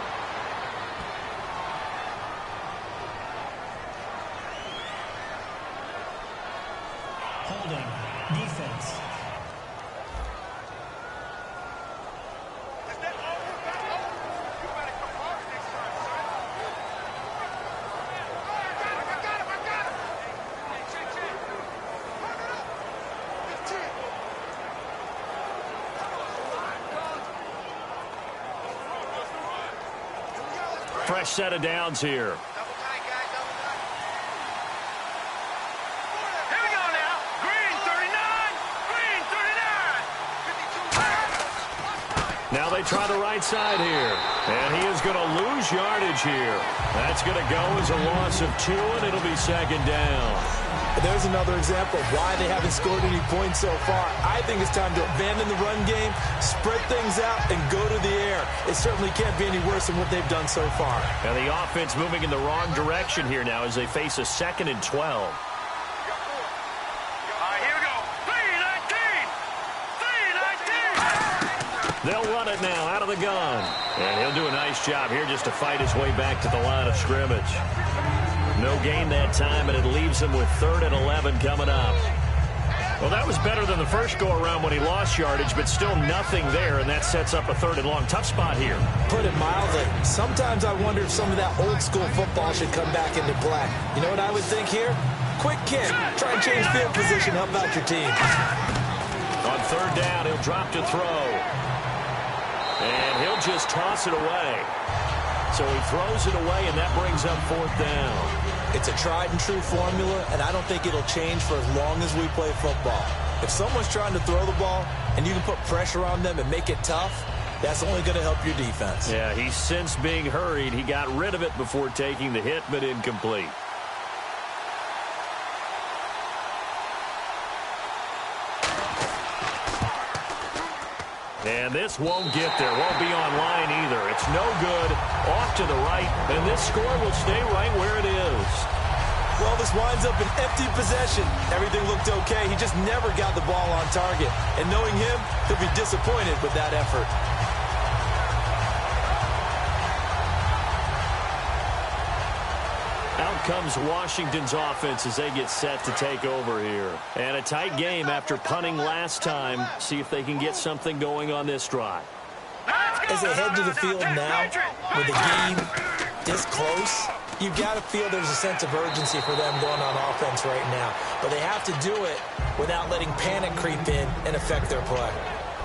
Holding, defense. Fresh set of downs here. Here we go now. Green 39. Green 39. Now they try the right side here. And he is going to lose yardage here. That's going to go as a loss of 2, and it'll be 2nd down. There's another example of why they haven't scored any points so far. I think it's time to abandon the run game, spread things out, and go to the air. It certainly can't be any worse than what they've done so far. And the offense moving in the wrong direction here now as they face a 2nd and 12. All right, here we go. 3-19. 3-19. They'll run it now out of the gun. And he'll do a nice job here just to fight his way back to the line of scrimmage. No gain that time, and it leaves him with 3rd and 11 coming up. Well, that was better than the first go-around when he lost yardage, but still nothing there, and that sets up a 3rd and long. Tough spot here. Put it mildly. Sometimes I wonder if some of that old-school football should come back into play. You know what I would think here? Quick kick. Try and change field position. Help out your team. On 3rd down, he'll drop to throw. And he'll just toss it away. So he throws it away, and that brings up 4th down. It's a tried-and-true formula, and I don't think it'll change for as long as we play football. If someone's trying to throw the ball and you can put pressure on them and make it tough, that's only going to help your defense. Yeah, he's since being hurried. He got rid of it before taking the hit, but incomplete. And this won't get there. Won't be online either. It's no good. Off to the right. And this score will stay right where it is. Well, this winds up an empty possession. Everything looked okay. He just never got the ball on target. And knowing him, he'll be disappointed with that effort. Out comes Washington's offense as they get set to take over here. And a tight game after punting last time. See if they can get something going on this drive. As they head to the field now, with the game this close, you've got to feel there's a sense of urgency for them going on offense right now. But they have to do it without letting panic creep in and affect their play.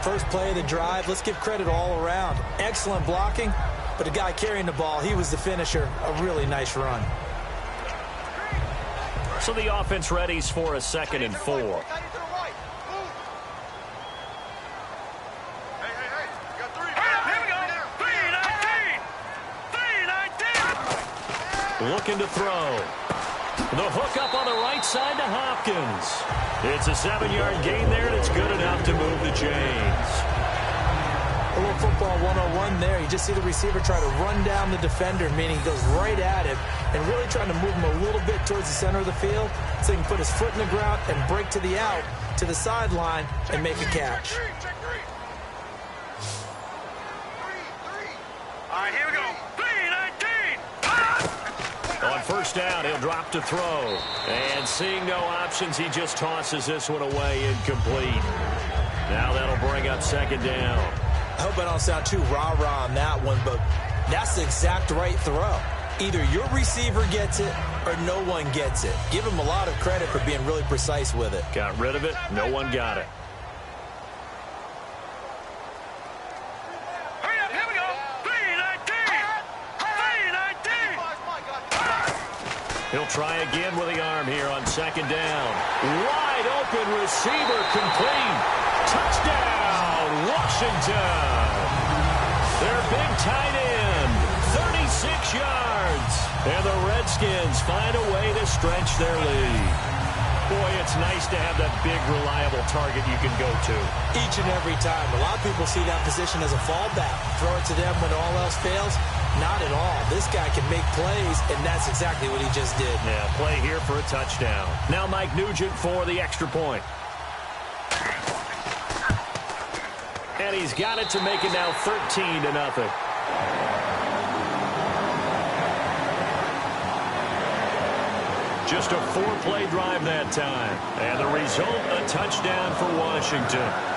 First play of the drive, let's give credit all around. Excellent blocking, but the guy carrying the ball, he was the finisher. A really nice run. So the offense readies for a 2nd and 4. Looking to throw. The hook up on the right side to Hopkins. It's a 7-yard gain there, and it's good enough to move the chains. A little football 101 there. You just see the receiver try to run down the defender, meaning he goes right at him and really trying to move him a little bit towards the center of the field so he can put his foot in the ground and break to the out, to the sideline, and make a catch. All right, here we go. 3-19. On 1st down, he'll drop to throw. And seeing no options, he just tosses this one away, incomplete. Now that'll bring up 2nd down. I hope I don't sound too rah-rah on that one, but that's the exact right throw. Either your receiver gets it or no one gets it. Give him a lot of credit for being really precise with it. Got rid of it. No one got it. Hurry up, here we go. 3-19. 3-19. He'll try again with the arm here on second down. Wide open receiver complete. Touchdown, Washington. Their big tight end, 36 yards. And the Redskins find a way to stretch their lead. Boy, it's nice to have that big, reliable target you can go to. Each and every time. A lot of people see that position as a fallback. Throw it to them when all else fails. Not at all. This guy can make plays, and that's exactly what he just did. Yeah, play here for a touchdown. Now Mike Nugent for the extra point. And he's got it to make it now 13-0. Just a 4-play drive that time. And the result, a touchdown for Washington.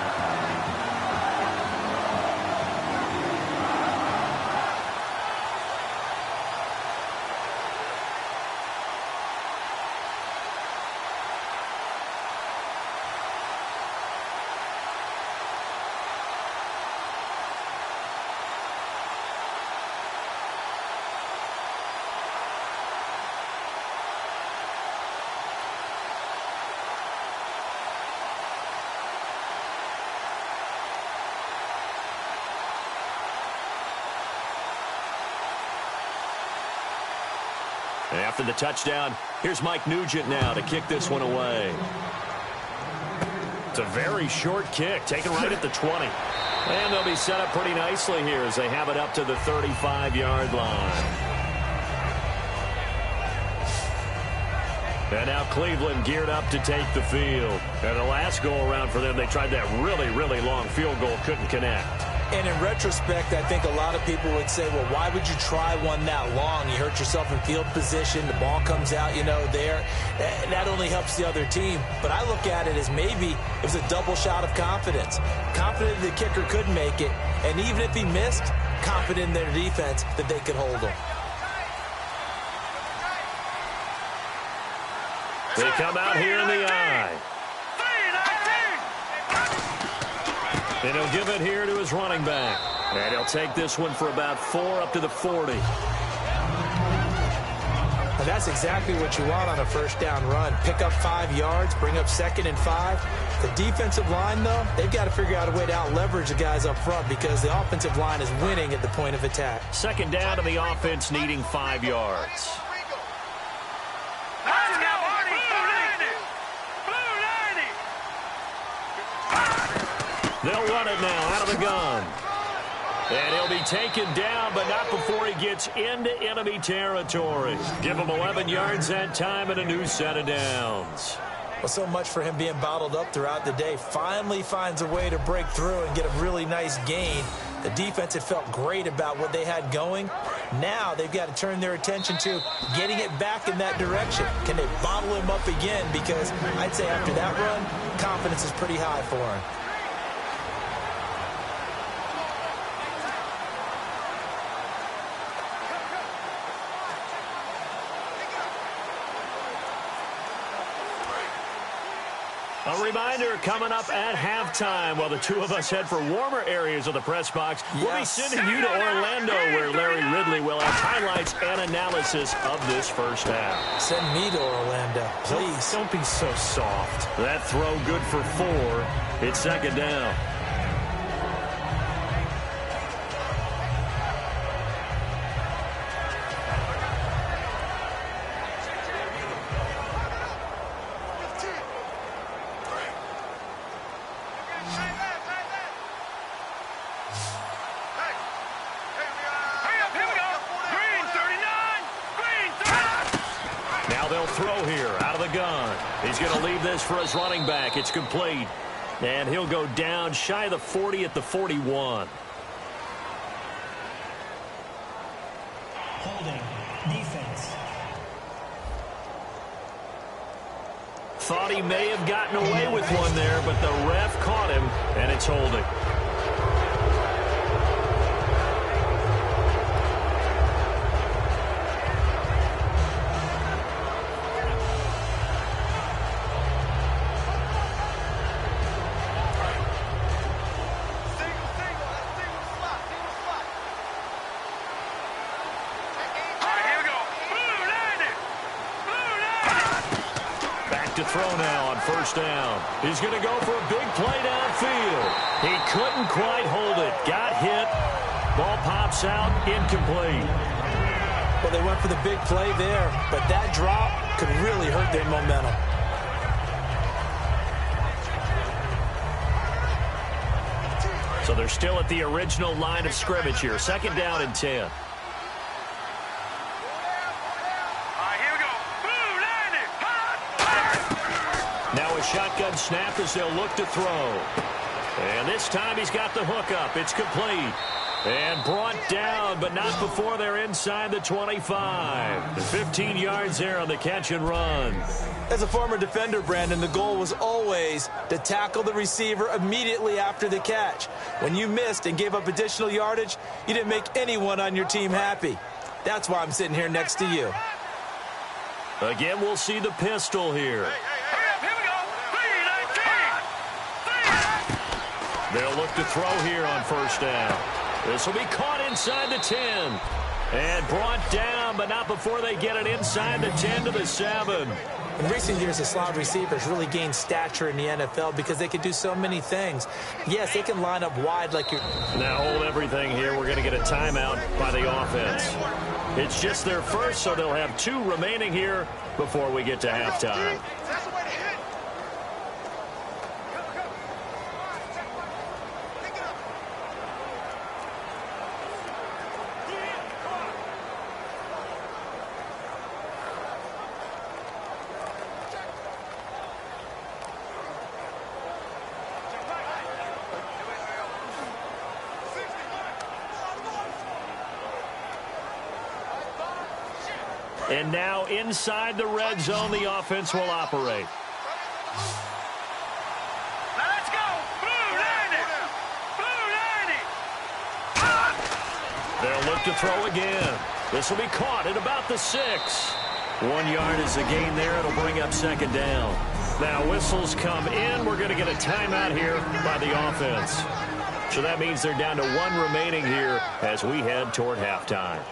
After the touchdown, here's Mike Nugent now to kick this one away. It's a very short kick, taken right at the 20. And they'll be set up pretty nicely here as they have it up to the 35-yard line. And now Cleveland geared up to take the field. And the last go-around for them, they tried that really, really long field goal, couldn't connect. And in retrospect, I think a lot of people would say, well, why would you try one that long? You hurt yourself in field position. The ball comes out, there. That only helps the other team. But I look at it as maybe it was a double shot of confidence. Confident the kicker could make it. And even if he missed, confident in their defense that they could hold him. They come out here in the eye. And he'll give it here to his running back. And he'll take this one for about 4 up to the 40. And that's exactly what you want on a first down run. Pick up 5 yards, bring up 2nd and 5. The defensive line, though, they've got to figure out a way to out-leverage the guys up front because the offensive line is winning at the point of attack. Second down to the offense needing 5 yards. They'll run it now out of the gun. And he'll be taken down, but not before he gets into enemy territory. Give him 11 yards that time and a new set of downs. Well, so much for him being bottled up throughout the day. Finally finds a way to break through and get a really nice gain. The defense had felt great about what they had going. Now they've got to turn their attention to getting it back in that direction. Can they bottle him up again? Because I'd say after that run, confidence is pretty high for him. A reminder coming up at halftime while the two of us head for warmer areas of the press box. Yes. We'll be sending you to Orlando where Larry Ridley will have highlights and analysis of this first half. Send me to Orlando, please. Don't be so soft. That throw good for 4. It's second down. He's going to leave this for his running back. It's complete. And he'll go down shy of the 40 at the 41. Holding. Defense. Thought he may have gotten away with one there, but the ref caught him, and it's holding. throw now on first down. He's going to go for a big play downfield. He couldn't quite hold it. Got hit. Ball pops out, incomplete. Well, they went for the big play there, but that drop could really hurt their momentum. So they're still at the original line of scrimmage here. Second down and 10. Now a shotgun snap as they'll look to throw. And this time he's got the hook up. It's complete. And brought down, but not before they're inside the 25. The 15 yards there on the catch and run. As a former defender, Brandon, the goal was always to tackle the receiver immediately after the catch. When you missed and gave up additional yardage, you didn't make anyone on your team happy. That's why I'm sitting here next to you. Again, we'll see the pistol here. They'll look to throw here on first down. This will be caught inside the 10. And brought down, but not before they get it inside the 10 to the 7. In recent years, the slot receivers really gained stature in the NFL because they can do so many things. Yes, they can line up wide like you're... Now hold everything here. We're going to get a timeout by the offense. It's just their first, so they'll have 2 remaining here before we get to halftime. And now inside the red zone, the offense will operate. Let's go! Blue 90! Blue 90! They'll look to throw again. This will be caught at about the 6. 1 yard is the gain there. It'll bring up second down. Now whistles come in. We're going to get a timeout here by the offense. So that means they're down to 1 remaining here as we head toward halftime.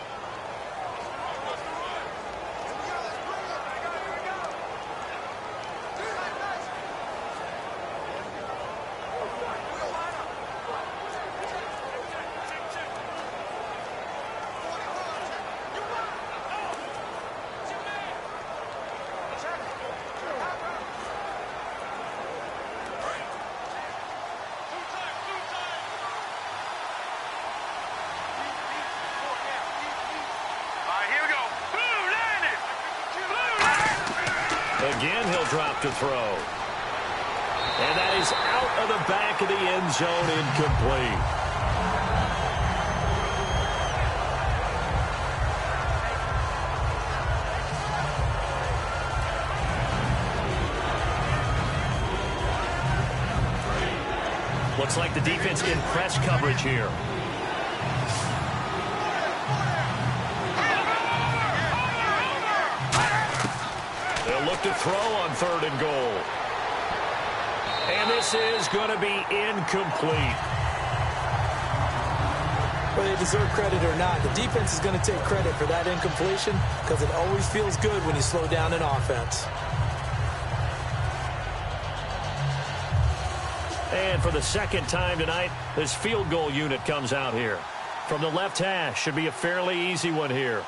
Again, he'll drop to throw. And that is out of the back of the end zone, incomplete. Looks like the defense in press coverage here. Look to throw on 3rd and goal. And this is going to be incomplete. Whether they deserve credit or not, the defense is going to take credit for that incompletion because it always feels good when you slow down an offense. And for the second time tonight, this field goal unit comes out here. From the left hash, should be a fairly easy one here.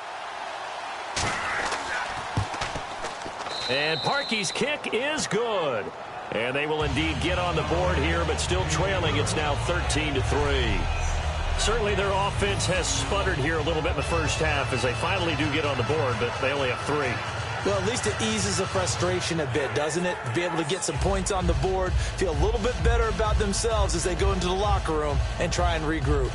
And Parkey's kick is good. And they will indeed get on the board here, but still trailing. It's now 13-3. Certainly their offense has sputtered here a little bit in the first half as they finally do get on the board, but they only have 3. Well, at least it eases the frustration a bit, doesn't it? To be able to get some points on the board, feel a little bit better about themselves as they go into the locker room and try and regroup.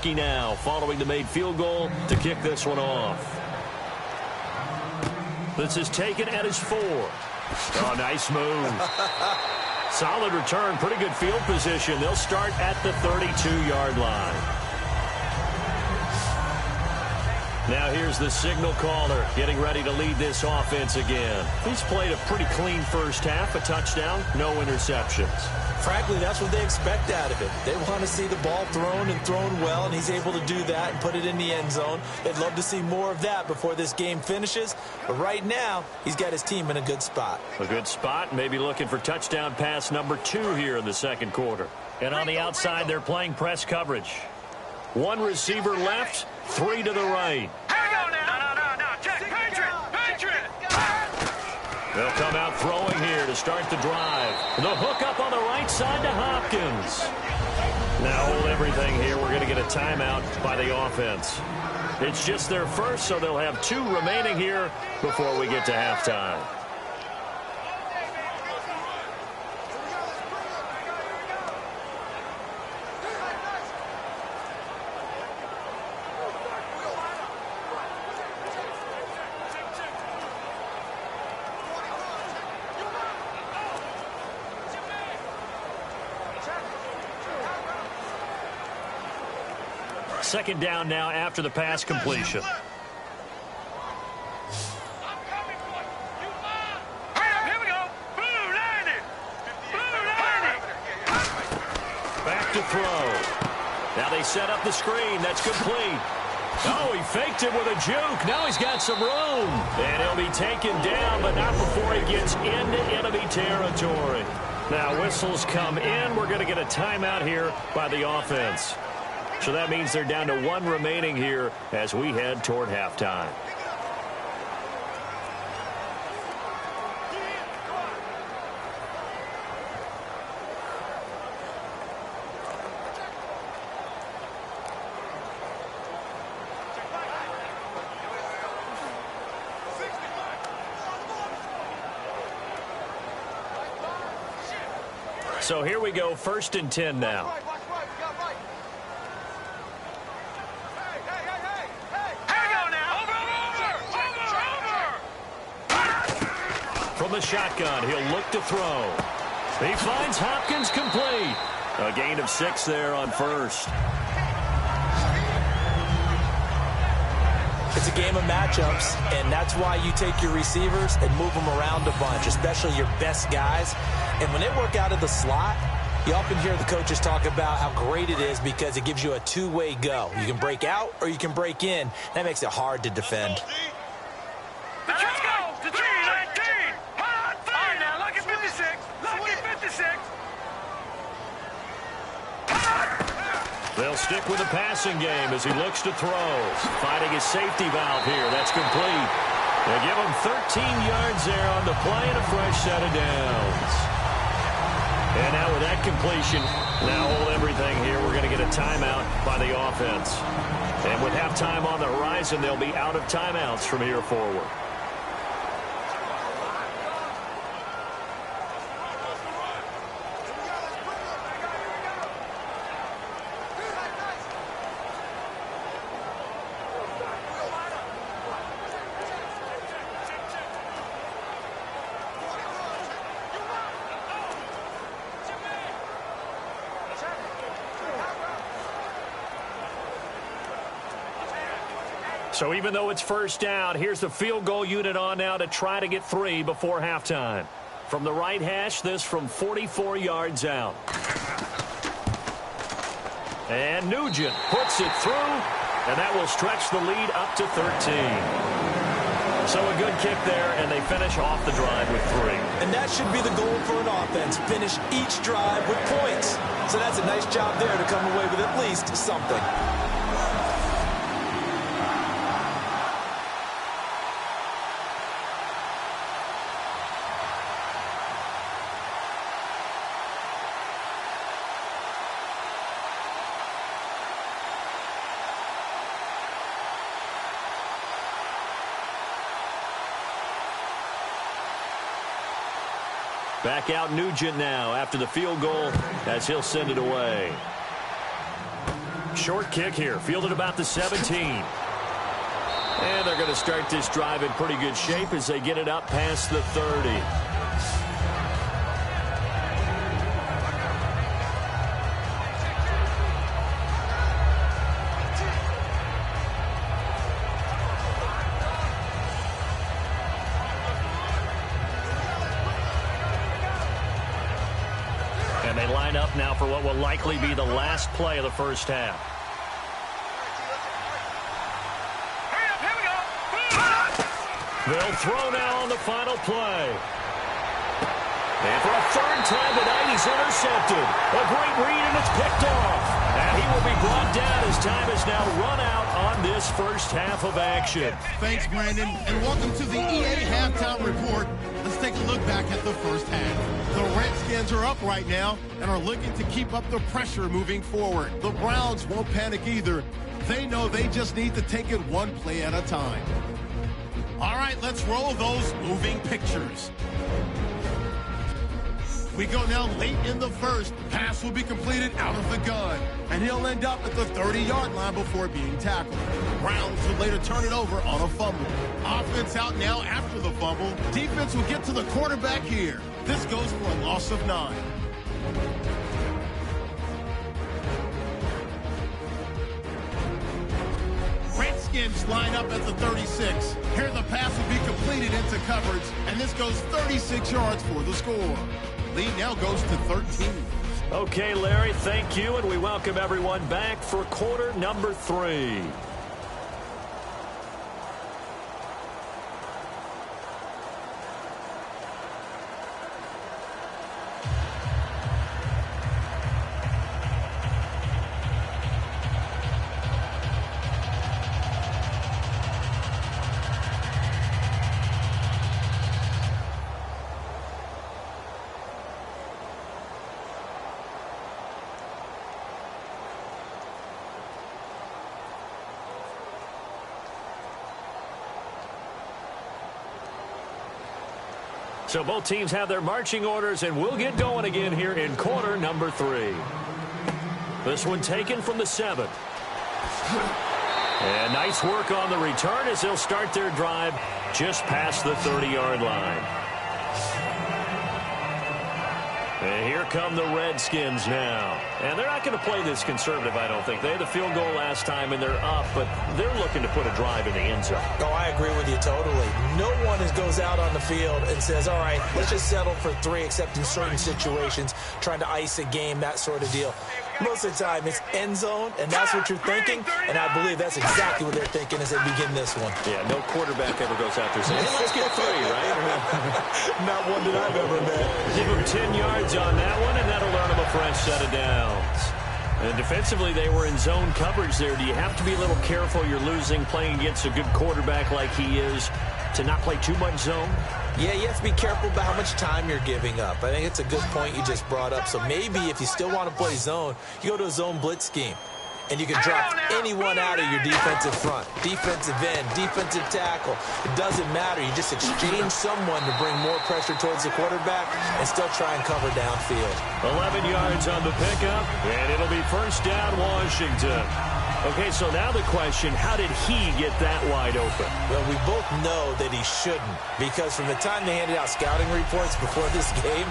Now following the made field goal to kick this one off. This is taken at his 4. Oh, nice move. Solid return, pretty good field position. They'll start at the 32-yard line. Now here's the signal caller getting ready to lead this offense again. He's played a pretty clean first half, a touchdown, no interceptions. Frankly, that's what they expect out of it. They want to see the ball thrown and thrown well, and he's able to do that and put it in the end zone. They'd love to see more of that before this game finishes. But right now, he's got his team in a good spot. A good spot, maybe looking for touchdown pass number 2 here in the second quarter. And on the outside, they're playing press coverage. 1 receiver left, 3 to the right. They'll come out throwing here to start the drive. The hook up on the right side to Hopkins. Now hold everything here. We're going to get a timeout by the offense. It's just their first, so they'll have 2 remaining here before we get to halftime. Second down now after the pass completion. Back to throw. Now they set up the screen. That's complete. Oh, he faked it with a juke. Now he's got some room. And he'll be taken down, but not before he gets into enemy territory. Now whistles come in. We're going to get a timeout here by the offense. So that means they're down to 1 remaining here as we head toward halftime. So here we go, 1st and 10 now. From the shotgun, he'll look to throw. He finds Hopkins complete. A gain of 6 there on first. It's a game of matchups, and that's why you take your receivers and move them around a bunch, especially your best guys. And when they work out of the slot, you often hear the coaches talk about how great it is because it gives you a 2-way go. You can break out or you can break in. That makes it hard to defend. They'll stick with the passing game as he looks to throw. Finding his safety valve here. That's complete. They give him 13 yards there on the play and a fresh set of downs. And now with that completion, now hold everything here. We're going to get a timeout by the offense. And with halftime on the horizon, they'll be out of timeouts from here forward. So even though it's first down, here's the field goal unit on now to try to get 3 before halftime. From the right hash, this from 44 yards out. And Nugent puts it through, and that will stretch the lead up to 13. So a good kick there, and they finish off the drive with 3. And that should be the goal for an offense, finish each drive with points. So that's a nice job there to come away with at least something. Back out Nugent now after the field goal as he'll send it away. Short kick here, fielded about the 17. And they're going to start this drive in pretty good shape as they get it up past the 30. and line up now for what will likely be the last play of the first half. They'll throw now on the final play. And for a third time tonight, he's intercepted. A great read, and it's picked off. And he will be brought down as time has now run out on this first half of action. Thanks, Brandon, and welcome to the EA Halftime Report. Let's take a look back at the first half. The Redskins are up right now and are looking to keep up the pressure moving forward. The Browns won't panic either. They know they just need to take it one play at a time. All right, let's roll those moving pictures. We go now late in the first. Pass will be completed out of the gun, and he'll end up at the 30-yard line before being tackled. Browns will later turn it over on a fumble. Offense out now after the fumble. Defense will get to the quarterback here. This goes for a loss of 9. Redskins line up at the 36. Here the pass will be completed into coverage, and this goes 36 yards for the score. Lead now goes to 13. Okay, Larry, thank you, and we welcome everyone back for quarter number 3. So both teams have their marching orders, and we'll get going again here in quarter number 3. This one taken from the 7. And nice work on the return as they'll start their drive just past the 30-yard line. And here come the Redskins now. And they're not going to play this conservative, I don't think. They had the field goal last time, and they're up, but they're looking to put a drive in the end zone. Oh, I agree with you totally. No one goes out on the field and says, all right, let's just settle for 3, except in certain situations, trying to ice a game, that sort of deal. Most of the time, it's end zone, and that's what you're thinking, and I believe that's exactly what they're thinking as they begin this one. Yeah, no quarterback ever goes out there saying, hey, let's get 3, right? Not one that I've ever met. Give him 10 yards on that one, and that'll earn him a fresh set of downs. And defensively, they were in zone coverage there. Do you have to be a little careful? You're losing, playing against a good quarterback like he is, to not play too much zone? Yeah, you have to be careful about how much time you're giving up. I think it's a good point you just brought up. So maybe if you still want to play zone, you go to a zone blitz scheme. And you can drop anyone out of your defensive front. Defensive end, defensive tackle. It doesn't matter. You just exchange someone to bring more pressure towards the quarterback and still try and cover downfield. 11 yards on the pickup, and it'll be first down Washington. Okay, so now the question, how did he get that wide open? Well, we both know that he shouldn't, because from the time they handed out scouting reports before this game,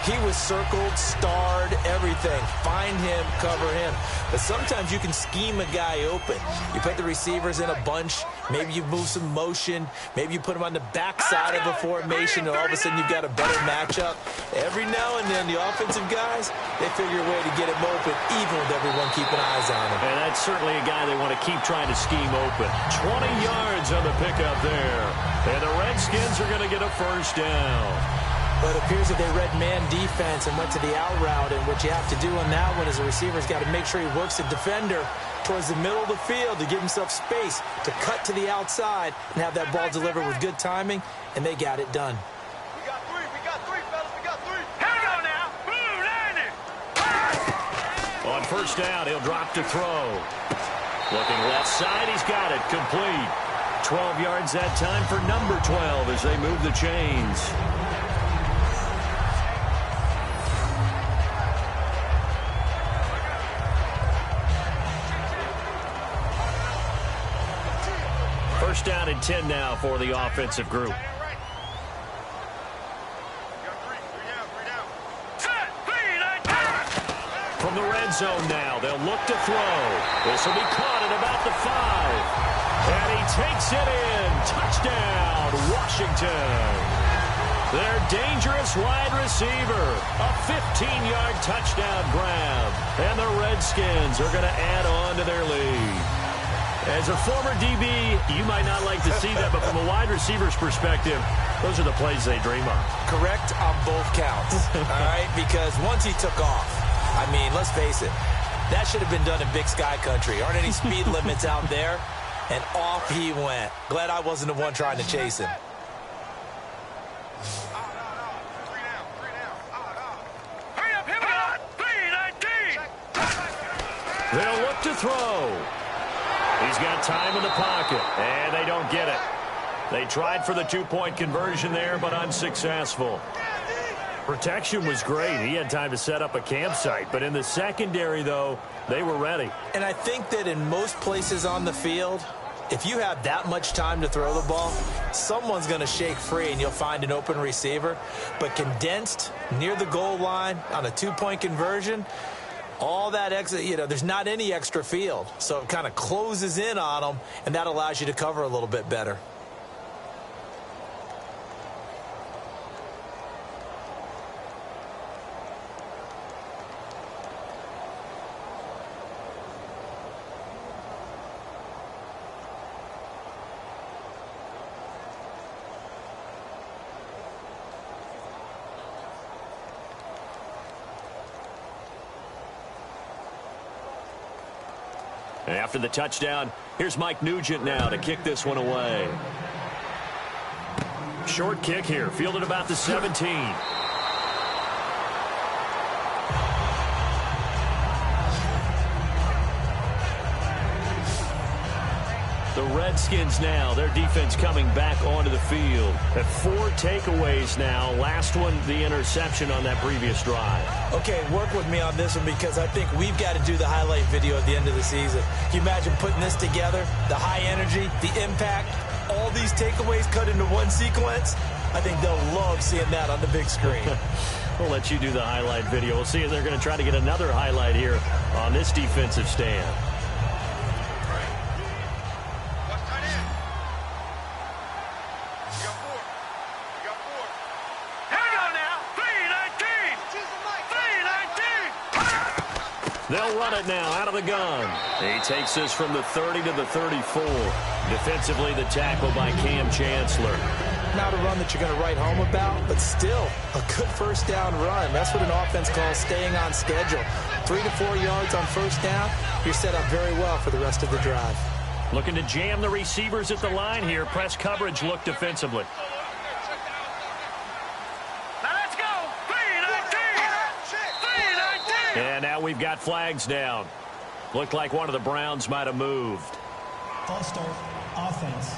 he was circled, starred, everything. Find him, cover him. But sometimes you can scheme a guy open. You put the receivers in a bunch. Maybe you move some motion. Maybe you put him on the backside of a formation, and all of a sudden you've got a better matchup. Every now and then, the offensive guys, they figure a way to get him open, even with everyone keeping eyes on him. And that's certainly a guy they want to keep trying to scheme open. 20 yards on the pickup there. And the Redskins are going to get a first down. But it appears that they read man defense and went to the out route. And what you have to do on that one is the receiver's got to make sure he works the defender towards the middle of the field to give himself space to cut to the outside and have that ball delivered with good timing, and they got it done. We got 3, fellas, we got 3. Here we go now. Boom, landing. On first down, he'll drop to throw. Looking left side, he's got it, complete. 12 yards that time for number 12 as they move the chains. First down and 10 now for the offensive group. From the red zone now, they'll look to throw. This will be caught at about the 5. And he takes it in. Touchdown, Washington. Their dangerous wide receiver. A 15-yard touchdown grab. And the Redskins are going to add on to their lead. As a former DB, you might not like to see that, but from a wide receiver's perspective, those are the plays they dream of. Correct on both counts, all right? Because once he took off, I mean, let's face it, that should have been done in Big Sky Country. Aren't any speed limits out there? And off he went. Glad I wasn't the one trying to chase him. They'll look to throw. He's got time in the pocket, and they don't get it. They tried for the two-point conversion there, but unsuccessful. Protection was great. He had time to set up a campsite, but in the secondary, though, they were ready. And I think that in most places on the field, if you have that much time to throw the ball, someone's going to shake free and you'll find an open receiver. But condensed near the goal line on a two-point conversion, all that extra, there's not any extra field. So it kind of closes in on them, and that allows you to cover a little bit better. After the touchdown, here's Mike Nugent now to kick this one away. Short kick here, fielded about the 17. The Redskins now, their defense coming back onto the field. At 4 takeaways now. Last one, the interception on that previous drive. Okay, work with me on this one because I think we've got to do the highlight video at the end of the season. Can you imagine putting this together? The high energy, the impact, all these takeaways cut into one sequence? I think they'll love seeing that on the big screen. We'll let you do the highlight video. We'll see if they're going to try to get another highlight here on this defensive stand. They'll run it now out of the gun. He takes this from the 30 to the 34. Defensively, the tackle by Cam Chancellor. Not a run that you're going to write home about, but still a good first down run. That's what an offense calls staying on schedule. 3 to 4 yards on first down, you're set up very well for the rest of the drive. Looking to jam the receivers at the line here. Press coverage look defensively. And now we've got flags down. Looked like one of the Browns might have moved. False start, offense.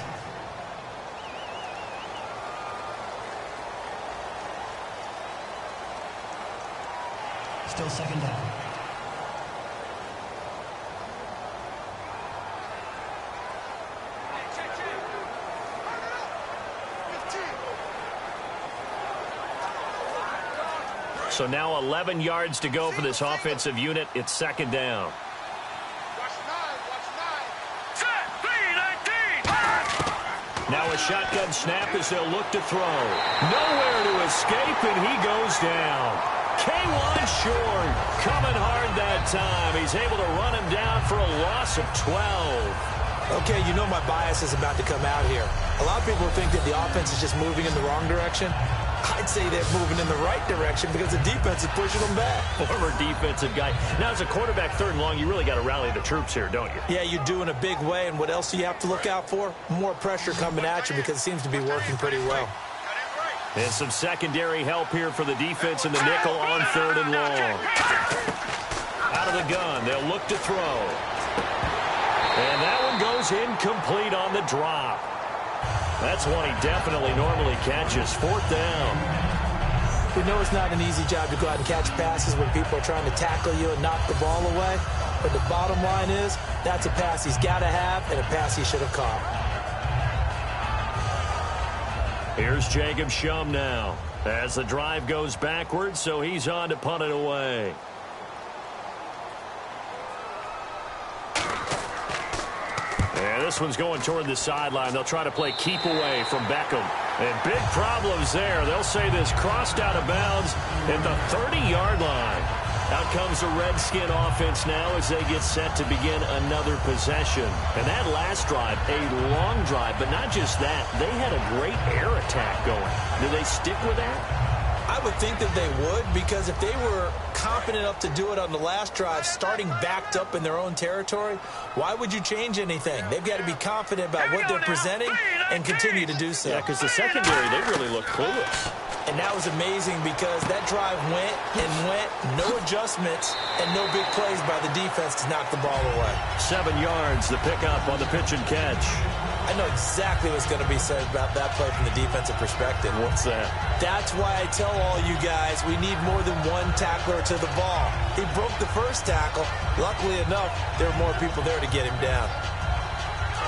Still second down. So now 11 yards to go for this offensive unit. It's second down. Now a shotgun snap as they'll look to throw. Nowhere to escape, and he goes down. K1 short, coming hard that time. He's able to run him down for a loss of 12. Okay, you know my bias is about to come out here. A lot of people think that the offense is just moving in the wrong direction. I'd say they're moving in the right direction because the defense is pushing them back. Former defensive guy. Now, as a quarterback, third and long, you really got to rally the troops here, don't you? Yeah, you do in a big way. And what else do you have to look out for? More pressure coming at you because it seems to be working pretty well. And some secondary help here for the defense in the nickel on third and long. Out of the gun, they'll look to throw. And that one goes incomplete on the drop. That's one he definitely normally catches. Fourth down. We know it's not an easy job to go out and catch passes when people are trying to tackle you and knock the ball away. But the bottom line is, that's a pass he's got to have and a pass he should have caught. Here's Jacob Shum now as the drive goes backwards, so he's on to punt it away. And And this one's going toward the sideline. They'll try to play keep away from Beckham. And big problems there. They'll say this crossed out of bounds at the 30-yard line. Out comes the Redskin offense now as they get set to begin another possession. And that last drive, a long drive, but not just that. They had a great air attack going. Do they stick with that? I would think that they would, because if they were confident enough to do it on the last drive, starting backed up in their own territory, why would you change anything? They've got to be confident about what they're presenting and continue to do so. Yeah, because the secondary, they really look clueless. And that was amazing because that drive went and went, no adjustments, and no big plays by the defense to knock the ball away. 7 yards, the pickup on the pitch and catch. I know exactly what's going to be said about that play from the defensive perspective. What's that? That's why I tell all you guys we need more than one tackler to the ball. He broke the first tackle. Luckily enough, there were more people there to get him down.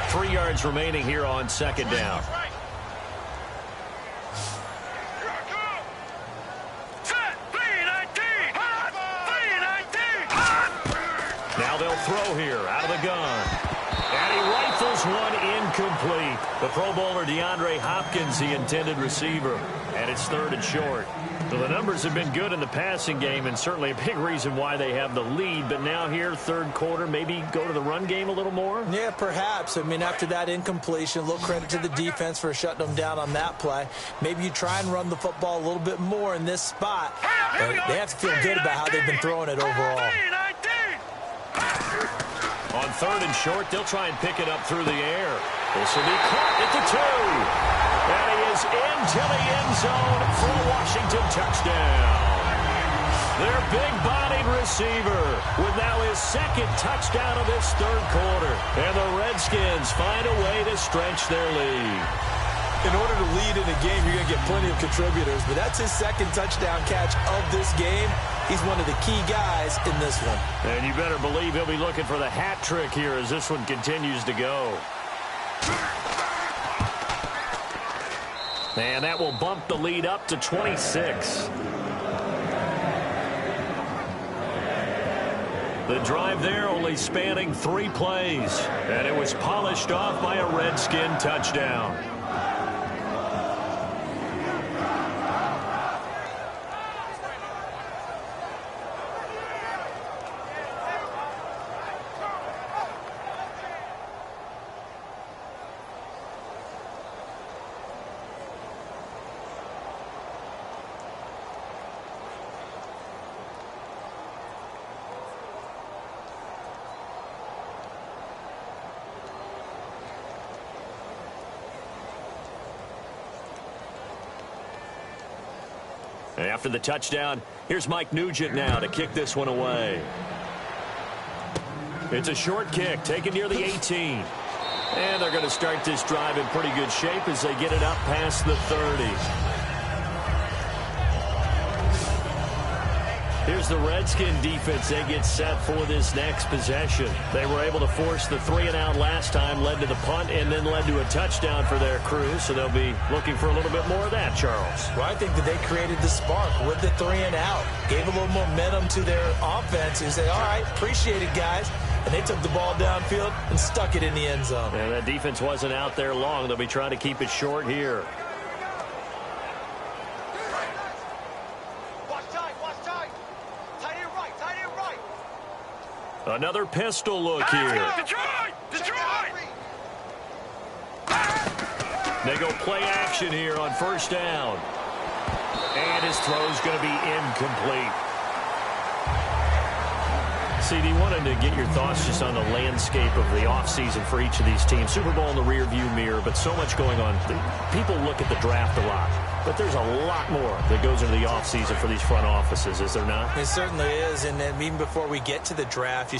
3 yards remaining here on second down. Now they'll throw here out of the gun. And he rifles one incomplete. The Pro Bowler DeAndre Hopkins, the intended receiver. And it's 3rd and short. So the numbers have been good in the passing game and certainly a big reason why they have the lead. But now here, third quarter, maybe go to the run game a little more? Yeah, perhaps. I mean, after that incompletion, a little credit to the defense for shutting them down on that play. Maybe you try and run the football a little bit more in this spot. But they have to feel good about how they've been throwing it overall. On 3rd and short, they'll try and pick it up through the air. This will be caught at the 2. And he is into the end zone for a Washington touchdown. Their big-bodied receiver with now his 2nd touchdown of this 3rd quarter. And the Redskins find a way to stretch their lead. In order to lead in a game, you're going to get plenty of contributors, but that's his 2nd touchdown catch of this game. He's one of the key guys in this one. And you better believe he'll be looking for the hat trick here as this one continues to go. And that will bump the lead up to 26. The drive there only spanning 3 plays. And it was polished off by a Redskin touchdown. After the touchdown, here's Mike Nugent now to kick this one away. It's a short kick taken near the 18. And they're going to start this drive in pretty good shape as they get it up past the 30. Here's the Redskin defense. They get set for this next possession. They were able to force the 3-and-out last time, led to the punt, and then led to a touchdown for their crew. So they'll be looking for a little bit more of that, Charles. Well, I think that they created the spark with the 3-and-out. Gave a little momentum to their offense. You say, all right, appreciate it, guys. And they took the ball downfield and stuck it in the end zone. And that defense wasn't out there long. They'll be trying to keep it short here. Another pistol look here. They go play action here on 1st down. And his throw's going to be incomplete. CD, wanted to get your thoughts just on the landscape of the offseason for each of these teams. Super Bowl in the rearview mirror, but so much going on. People look at the draft a lot, but there's a lot more that goes into the offseason for these front offices, is there not? It certainly is, and then even before we get to the draft,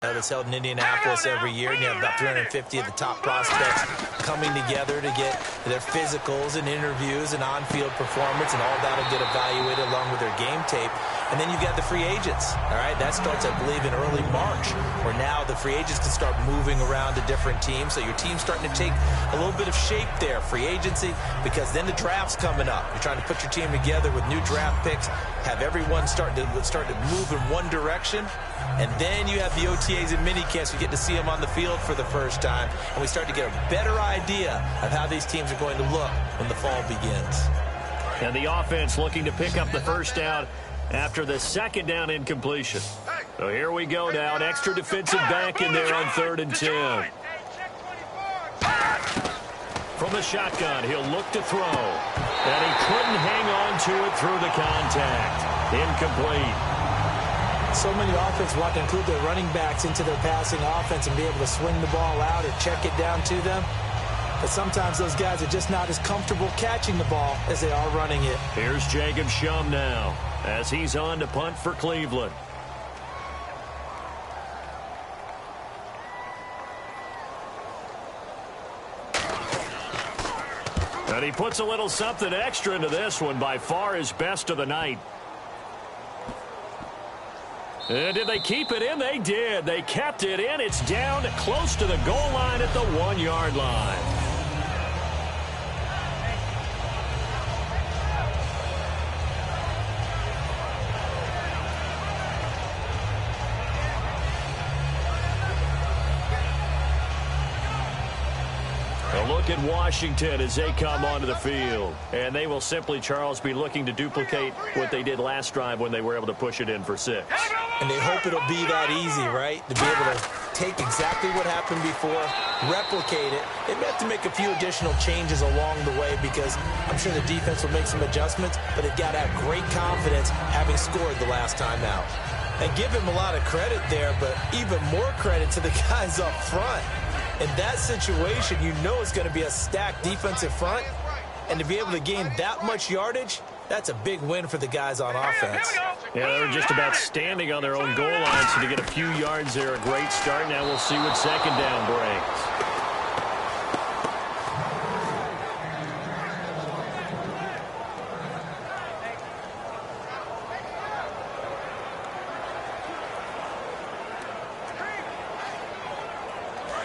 that's held in Indianapolis every year, and you have about 350 of the top prospects coming together to get their physicals and interviews and on-field performance, and all that will get evaluated along with their game tape. And then you've got the free agents, all right? That starts, I believe, in early March, where now the free agents can start moving around to different teams. So your team's starting to take a little bit of shape there, free agency, because then the draft's coming up. You're trying to put your team together with new draft picks, have everyone start to move in one direction. And then you have the OTAs and mini camps. We get to see them on the field for the first time. And we start to get a better idea of how these teams are going to look when the fall begins. And the offense looking to pick up the first down after the second down incompletion. So here we go now. An extra defensive back in there on 3rd and 10. From the shotgun, he'll look to throw. And he couldn't hang on to it through the contact. Incomplete. So many offenses want to include their running backs into their passing offense and be able to swing the ball out or check it down to them. But sometimes those guys are just not as comfortable catching the ball as they are running it. Here's Jacob Shum now as he's on to punt for Cleveland. And he puts a little something extra into this one, by far his best of the night. And did they keep it in? They did. They kept it in. It's down close to the goal line at the 1-yard line. A look at Washington as they come onto the field. And they will simply, Charles, be looking to duplicate what they did last drive when they were able to push it in for 6. And they hope it'll be that easy, right? To be able to take exactly what happened before, replicate it. They may have to make a few additional changes along the way because I'm sure the defense will make some adjustments, but they've got to have great confidence having scored the last time out. And give him a lot of credit there, but even more credit to the guys up front. In that situation, you know it's going to be a stacked defensive front, and to be able to gain that much yardage, that's a big win for the guys on offense. Yeah, they were just about standing on their own goal line, so to get a few yards there, a great start. Now we'll see what second down brings.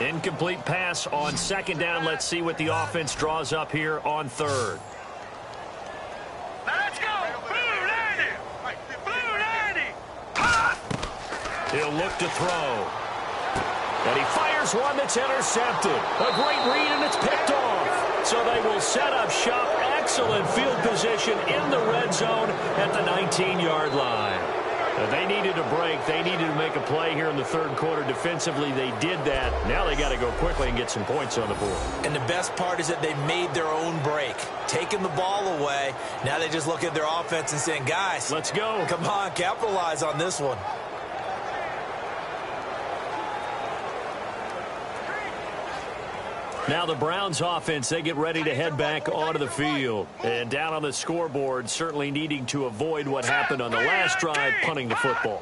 Incomplete pass on second down. Let's see what the offense draws up here on 3rd. Let's go! Blue 90! Blue 90! He'll look to throw. And he fires one that's intercepted. A great read, and it's picked off. So they will set up shop. Excellent field position in the red zone at the 19-yard line. They needed a break. They needed to make a play here in the 3rd quarter. Defensively, they did that. Now they got to go quickly and get some points on the board. And the best part is that they made their own break, taking the ball away. Now they just look at their offense and saying, guys, let's go. Come on, capitalize on this one. Now the Browns offense, they get ready to head back onto the field. And down on the scoreboard, certainly needing to avoid what happened on the last drive, punting the football.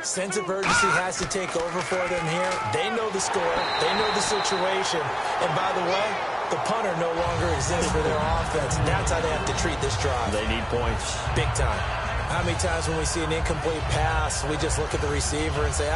Sense of urgency has to take over for them here. They know the score. They know the situation. And by the way, the punter no longer exists for their offense. That's how they have to treat this drive. They need points. Big time. How many times when we see an incomplete pass, we just look at the receiver and say,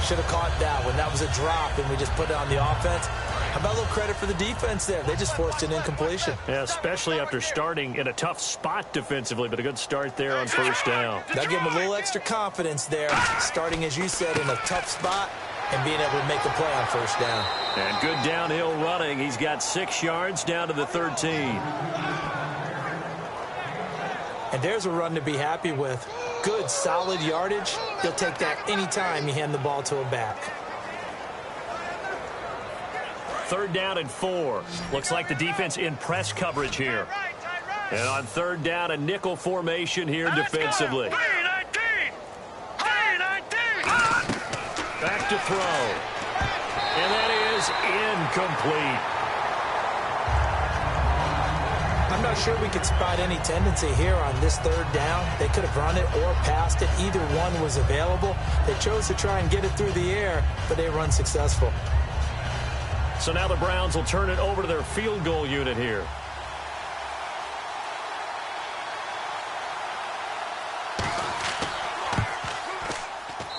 should have caught that one. That was a drop, and we just put it on the offense. How about a little credit for the defense there? They just forced an incompletion. Yeah, especially after starting in a tough spot defensively, but a good start there on first down. That'll give them a little extra confidence there, starting, as you said, in a tough spot and being able to make the play on first down. And good downhill running. He's got 6 yards down to the 13. And there's a run to be happy with. Good, solid yardage. He'll take that anytime you hand the ball to him back. 3rd down and 4. Looks like the defense in press coverage here. And on 3rd down, a nickel formation here defensively. Back to throw. And that is incomplete. I'm not sure we could spot any tendency here on this 3rd down. They could have run it or passed it. Either one was available. They chose to try and get it through the air, but they were unsuccessful. So now the Browns will turn it over to their field goal unit here.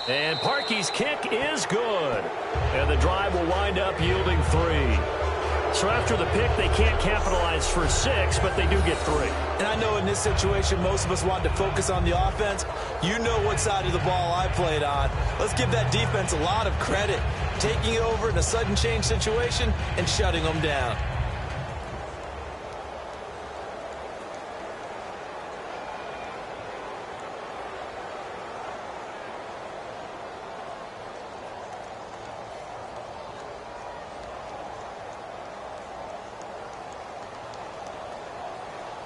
And Parkey's kick is good. And the drive will wind up yielding 3. So after the pick, they can't capitalize for 6, but they do get 3. And I know in this situation, most of us want to focus on the offense. You know what side of the ball I played on. Let's give that defense a lot of credit, taking it over in a sudden change situation and shutting them down.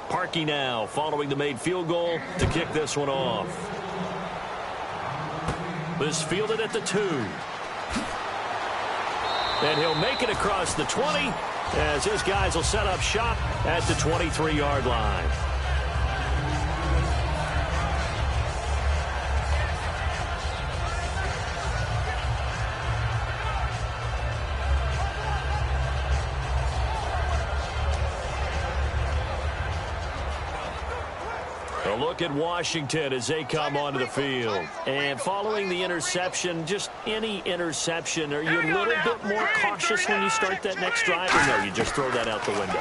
Parkey now following the made field goal to kick this one off. This fielded at the 2. And he'll make it across the 20 as his guys will set up shop at the 23-yard line. A look at Washington as they come onto the field. And following the interception, just any interception, are you a little bit more cautious when you start that next drive? Or no, you just throw that out the window?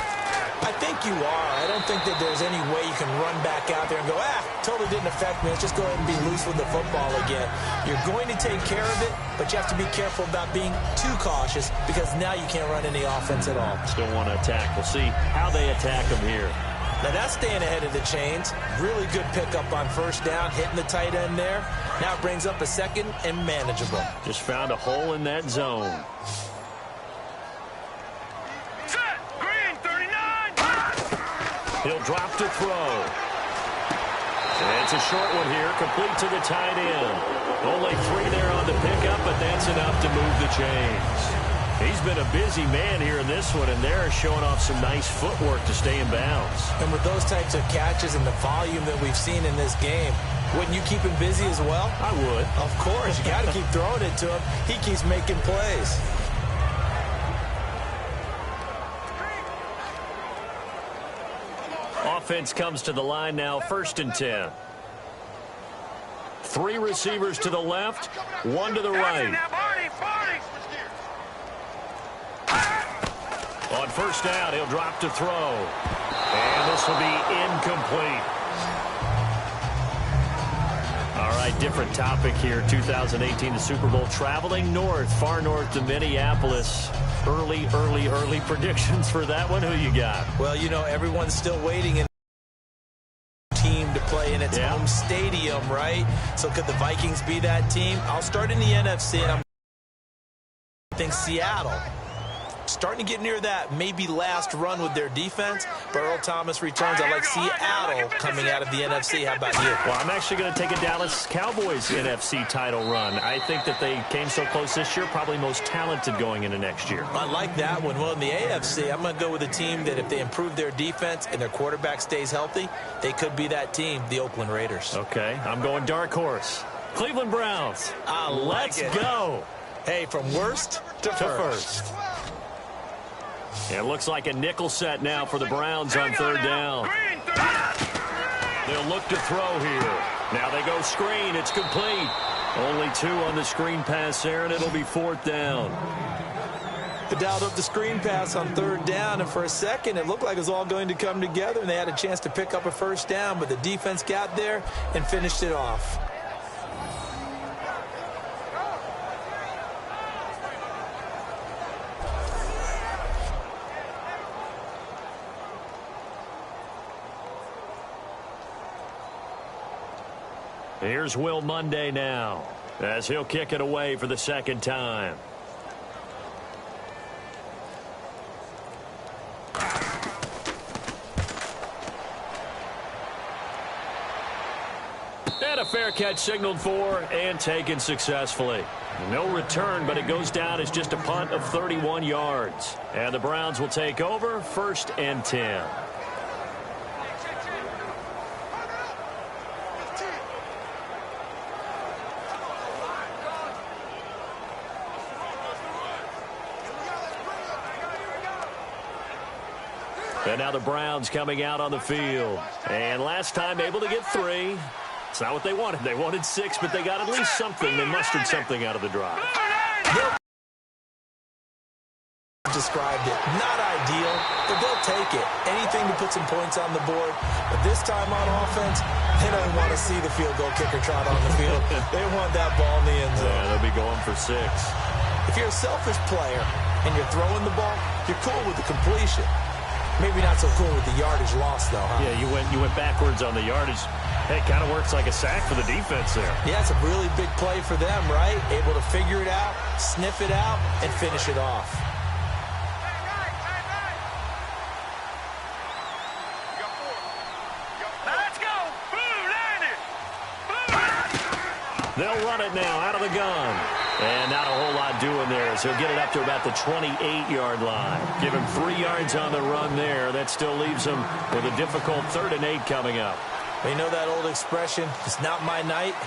I think you are. I don't think that there's any way you can run back out there and go, totally didn't affect me. Let's just go ahead and be loose with the football again. You're going to take care of it, but you have to be careful about being too cautious because now you can't run any offense at all. Still want to attack. We'll see how they attack them here. Now that's staying ahead of the chains. Really good pickup on first down, hitting the tight end there. Now it brings up a second and manageable. Just found a hole in that zone. Set. Green, 39. He'll drop to throw. And it's a short one here, complete to the tight end. Only 3 there on the pickup, but that's enough to move the chains. He's been a busy man here in this one, and they're showing off some nice footwork to stay in bounds. And with those types of catches and the volume that we've seen in this game, wouldn't you keep him busy as well? I would. Of course. You got to keep throwing it to him. He keeps making plays. Offense comes to the line now, 1st and 10. 3 receivers to the left, 1 to the right. On first down, he'll drop to throw. And this will be incomplete. All right, different topic here. 2018, the Super Bowl, traveling north, far north to Minneapolis. Early predictions for that one. Who you got? Well, you know, everyone's still waiting in team to play in its home stadium, right? So could the Vikings be that team? I'll start in the NFC, and I think Seattle. Starting to get near that maybe last run with their defense. But Earl Thomas returns. I like Seattle coming out of the NFC. How about you? Well, I'm actually going to take a Dallas Cowboys NFC title run. I think that they came so close this year, probably most talented going into next year. I like that one. Well, in the AFC, I'm going to go with a team that if they improve their defense and their quarterback stays healthy, they could be that team, the Oakland Raiders. Okay, I'm going dark horse. Cleveland Browns. Let's go. Hey, from worst to first. It looks like a nickel set now for the Browns on 3rd down. They'll look to throw here. Now they go screen. It's complete. Only 2 on the screen pass there, and it'll be 4th down. They dialed up the screen pass on 3rd down, and for a second it looked like it was all going to come together, and they had a chance to pick up a first down, but the defense got there and finished it off. Here's Will Monday now as he'll kick it away for the 2nd time. And a fair catch signaled for and taken successfully. No return, but it goes down as just a punt of 31 yards. And the Browns will take over, 1st and 10. And now the Browns coming out on the field. And last time able to get 3. It's not what they wanted. They wanted 6, but they got at least something. They mustered something out of the drive. Described it. Not ideal, but they'll take it. Anything to put some points on the board. But this time on offense, they don't want to see the field goal kicker trot on the field. They want that ball in the end zone. Yeah, they'll be going for 6. If you're a selfish player and you're throwing the ball, you're cool with the completion. Maybe not so cool with the yardage loss, though, huh? Yeah, you went backwards on the yardage. Hey, it kind of works like a sack for the defense there. Yeah, it's a really big play for them, right? Able to figure it out, sniff it out, and finish it off. They'll run it now out of the gun. And not a whole lot doing there, so he'll get it up to about the 28-yard line. Give him 3 yards on the run there. That still leaves him with a difficult 3rd and 8 coming up. You know that old expression, it's not my night?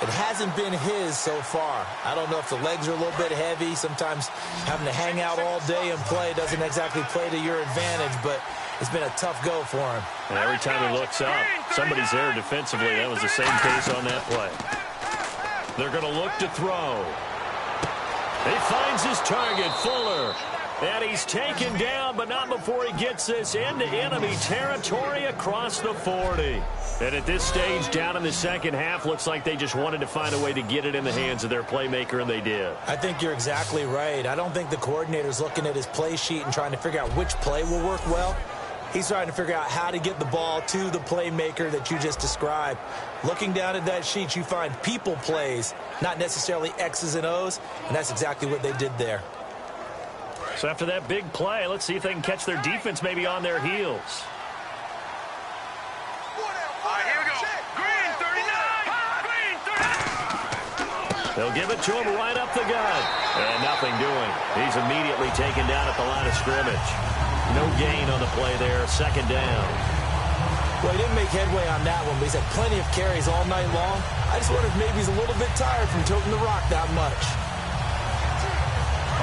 It hasn't been his so far. I don't know if the legs are a little bit heavy. Sometimes having to hang out all day and play doesn't exactly play to your advantage, but it's been a tough go for him. And every time he looks up, somebody's there defensively. That was the same case on that play. They're going to look to throw. He finds his target, Fuller. And he's taken down, but not before he gets this into enemy territory across the 40. And at this stage, down in the second half, looks like they just wanted to find a way to get it in the hands of their playmaker, and they did. I think you're exactly right. I don't think the coordinator's looking at his play sheet and trying to figure out which play will work well. He's trying to figure out how to get the ball to the playmaker that you just described. Looking down at that sheet, you find people plays, not necessarily X's and O's, and that's exactly what they did there. So after that big play, let's see if they can catch their defense maybe on their heels. Here we go. Green 39. Green 39. They'll give it to him right up the gut. And nothing doing. He's immediately taken down at the line of scrimmage. No gain on the play there. 2nd down. Well, he didn't make headway on that one, but he's had plenty of carries all night long. I just wonder if maybe he's a little bit tired from toting the rock that much.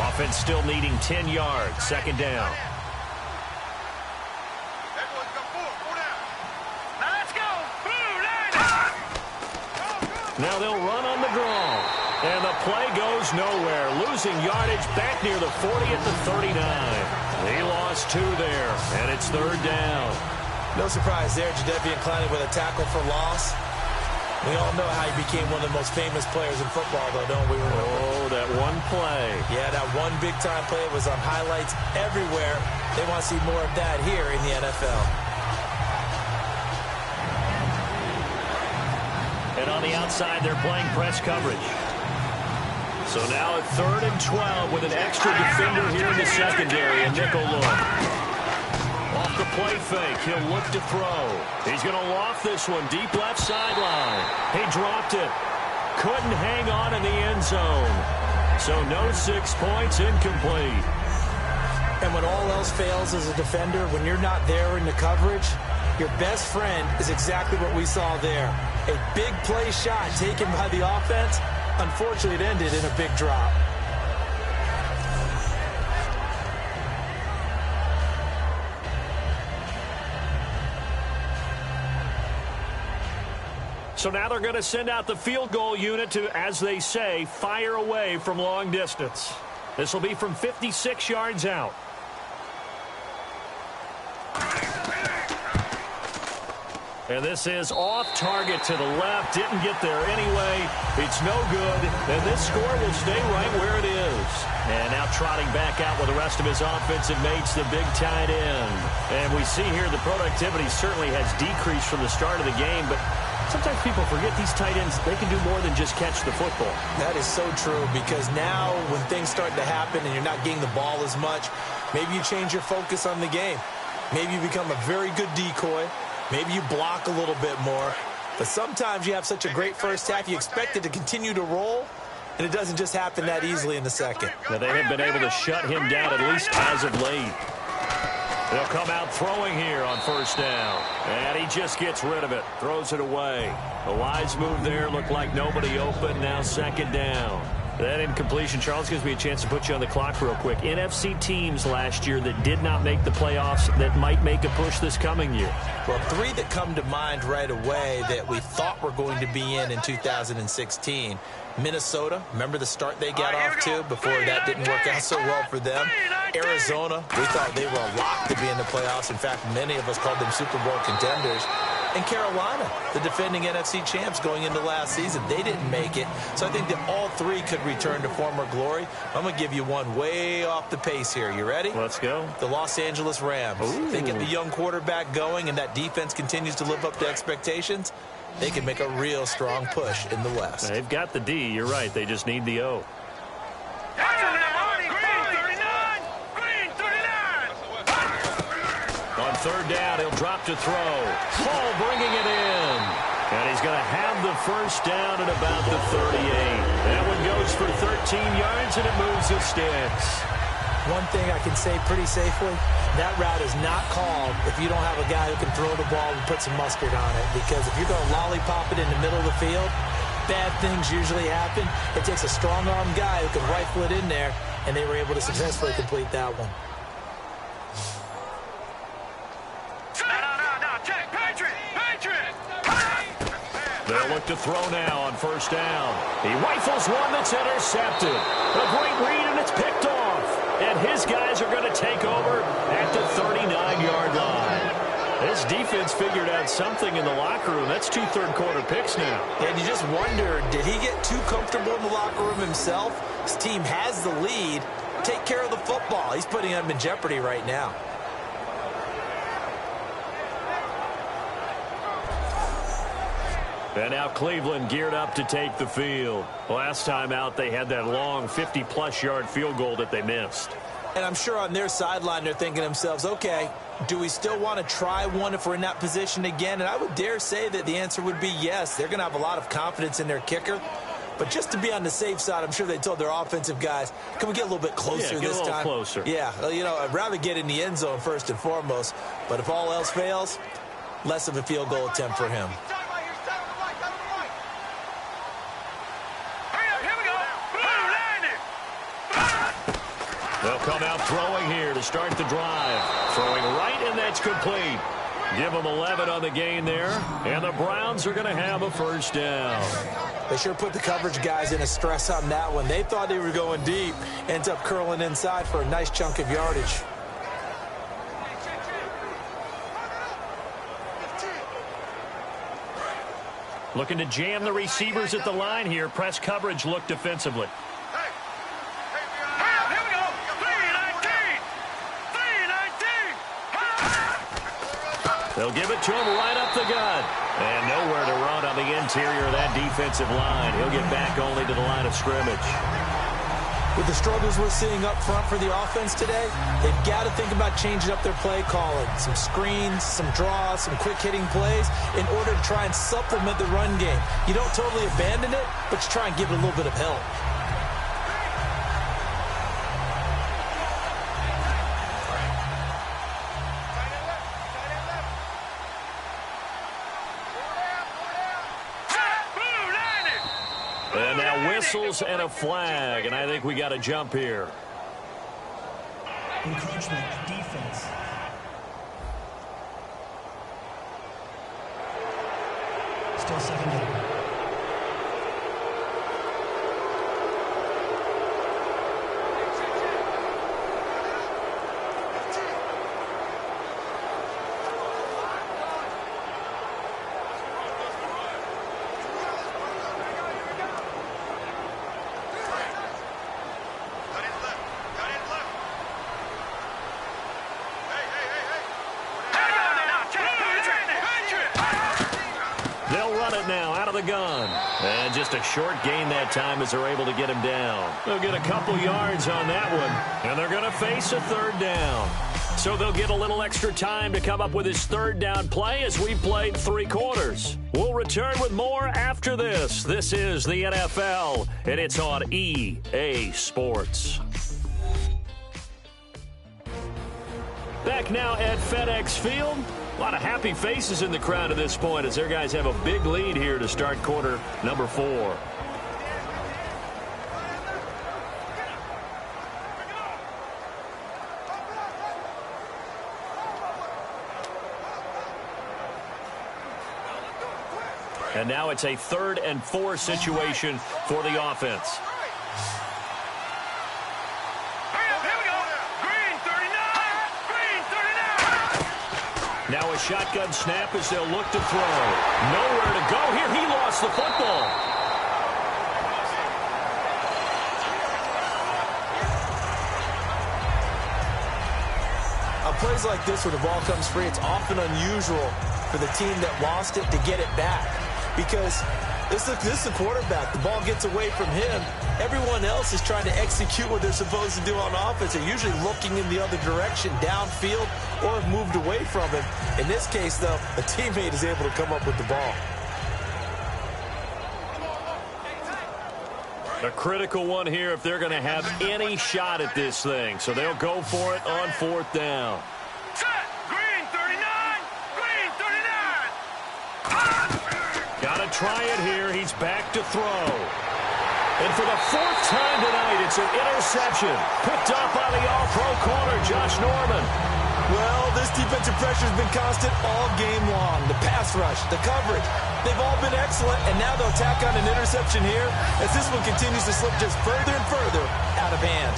Offense still needing 10 yards. 2nd down. Let's go. Now they'll run on the draw. And the play goes nowhere. Losing yardage back near the 40 at the 39. He lost 2 there, and it's 3rd down. No surprise there, Jadeveon Clowney with a tackle for loss. We all know how he became one of the most famous players in football, though, don't we? Oh, that one play. Yeah, that one big-time play was on highlights everywhere. They want to see more of that here in the NFL. And on the outside, they're playing press coverage. So now at 3rd and 12 with an extra defender here in the secondary, a nickel look. Off the play fake, he'll look to throw. He's going to loft this one deep left sideline. He dropped it. Couldn't hang on in the end zone. So no 6 points, incomplete. And when all else fails as a defender, when you're not there in the coverage, your best friend is exactly what we saw there. A big play shot taken by the offense. Unfortunately, it ended in a big drop. So now they're going to send out the field goal unit to, as they say, fire away from long distance. This will be from 56 yards out. And this is off target to the left. Didn't get there anyway. It's no good. And this score will stay right where it is. And now trotting back out with the rest of his offensive mates, the big tight end. And we see here the productivity certainly has decreased from the start of the game, but sometimes people forget these tight ends, they can do more than just catch the football. That is so true, because now when things start to happen and you're not getting the ball as much, maybe you change your focus on the game. Maybe you become a very good decoy. Maybe you block a little bit more. But sometimes you have such a great first half, you expect it to continue to roll, and it doesn't just happen that easily in the second. Now, they have been able to shut him down, at least as of late. They'll come out throwing here on 1st down. And he just gets rid of it, throws it away. A wise move there, looked like nobody open, now 2nd down. That incompletion, Charles, gives me a chance to put you on the clock real quick. NFC teams last year that did not make the playoffs that might make a push this coming year. Well, three that come to mind right away that we thought were going to be in 2016. Minnesota, remember the start they got off to before that didn't work out so well for them. Arizona, we thought they were a lock to be in the playoffs. In fact, many of us called them Super Bowl contenders. And Carolina, the defending NFC champs going into last season, they didn't make it. So I think that all three could return to former glory. I'm going to give you one way off the pace here. You ready? Let's go. The Los Angeles Rams. Ooh. They get the young quarterback going, and that defense continues to live up to expectations. They can make a real strong push in the West. They've got the D. You're right. They just need the O. On third down, he'll drop to throw. Hall bringing it in. And he's going to have the first down at about the 38. That one goes for 13 yards, and it moves the sticks. One thing I can say pretty safely, that route is not called if you don't have a guy who can throw the ball and put some mustard on it. Because if you're going to lollipop it in the middle of the field, bad things usually happen. It takes a strong-armed guy who can rifle it in there, and they were able to successfully complete that one. They'll look to throw now on first down. He rifles one that's intercepted. A great read, and it's picked off. And his guys are going to take over at the 39-yard line. This defense figured out something in the locker room. That's 2 third-quarter picks now. And you just wonder, did he get too comfortable in the locker room himself? His team has the lead. Take care of the football. He's putting them in jeopardy right now. And now Cleveland geared up to take the field. Last time out, they had that long 50-plus yard field goal that they missed. And I'm sure on their sideline, they're thinking to themselves, okay, do we still want to try one if we're in that position again? And I would dare say that the answer would be yes. They're going to have a lot of confidence in their kicker. But just to be on the safe side, I'm sure they told their offensive guys, can we get a little bit closer this time? Get a little closer. Yeah, well, you know, I'd rather get in the end zone first and foremost. But if all else fails, less of a field goal attempt for him. They'll come out throwing here to start the drive. Throwing right, and that's complete. Give them 11 on the gain there, and the Browns are going to have a first down. They sure put the coverage guys in a stress on that one. They thought they were going deep. Ends up curling inside for a nice chunk of yardage. Looking to jam the receivers at the line here. Press coverage look defensively. They'll give it to him right up the gut. And nowhere to run on the interior of that defensive line. He'll get back only to the line of scrimmage. With the struggles we're seeing up front for the offense today, they've got to think about changing up their play calling. Some screens, some draws, some quick-hitting plays in order to try and supplement the run game. You don't totally abandon it, but you try and give it a little bit of help. And now whistles and a flag, and I think we got a jump here. Encroachment, defense. Still second down. Now out of the gun. And just a short gain that time as they're able to get him down. They'll get a couple yards on that one. And they're going to face a third down. So they'll get a little extra time to come up with his third down play as we played 3 quarters. We'll return with more after this. This is the NFL, and it's on EA Sports. Back now at FedEx Field. A lot of happy faces in the crowd at this point as their guys have a big lead here to start quarter number 4. And now it's a 3rd and 4 situation for the offense. Now a shotgun snap as they'll look to throw. Nowhere to go here. He lost the football. On plays like this where the ball comes free, it's often unusual for the team that lost it to get it back. Because this is the quarterback. The ball gets away from him. Everyone else is trying to execute what they're supposed to do on offense. They're usually looking in the other direction, downfield, or have moved away from him. In this case, though, a teammate is able to come up with the ball. A critical one here if they're going to have any shot at this thing. So they'll go for it on 4th down. Set! Green 39! Green 39! Got to try it here. He's back to throw. And for the 4th time tonight, it's an interception. Picked up by the all-pro corner, Josh Norman. Well, this defensive pressure has been constant all game long. The pass rush, the coverage, they've all been excellent, and now they'll tack on an interception here as this one continues to slip just further and further out of hand.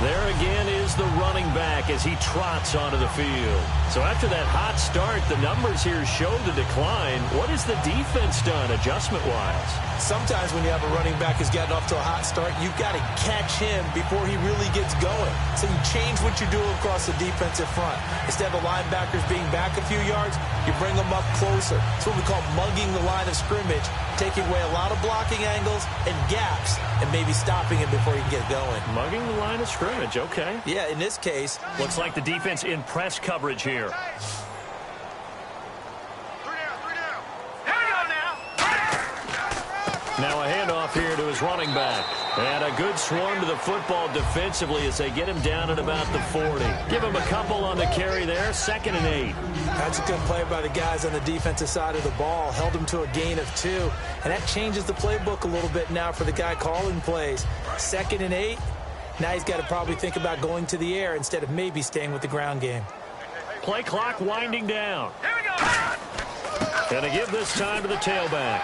There again is the running back as he trots onto the field. So after that hot start, the numbers here show the decline. What has the defense done adjustment-wise? Sometimes when you have a running back who's gotten off to a hot start, you've got to catch him before he really gets going. So you change what you do across the defensive front. Instead of the linebackers being back a few yards, you bring them up closer. It's what we call mugging the line of scrimmage, taking away a lot of blocking angles and gaps, and maybe stopping him before he can get going. Mugging the line of scrimmage, okay. Yeah, in this case. Looks like the defense in press coverage here. Now a handoff here to his running back. And a good swarm to the football defensively as they get him down at about the 40. Give him a couple on the carry there. 2nd and 8. That's a good play by the guys on the defensive side of the ball. Held him to a gain of 2. And that changes the playbook a little bit now for the guy calling plays. 2nd and 8. Now he's got to probably think about going to the air instead of maybe staying with the ground game. Play clock winding down. Here we go! Gonna give this time to the tailback.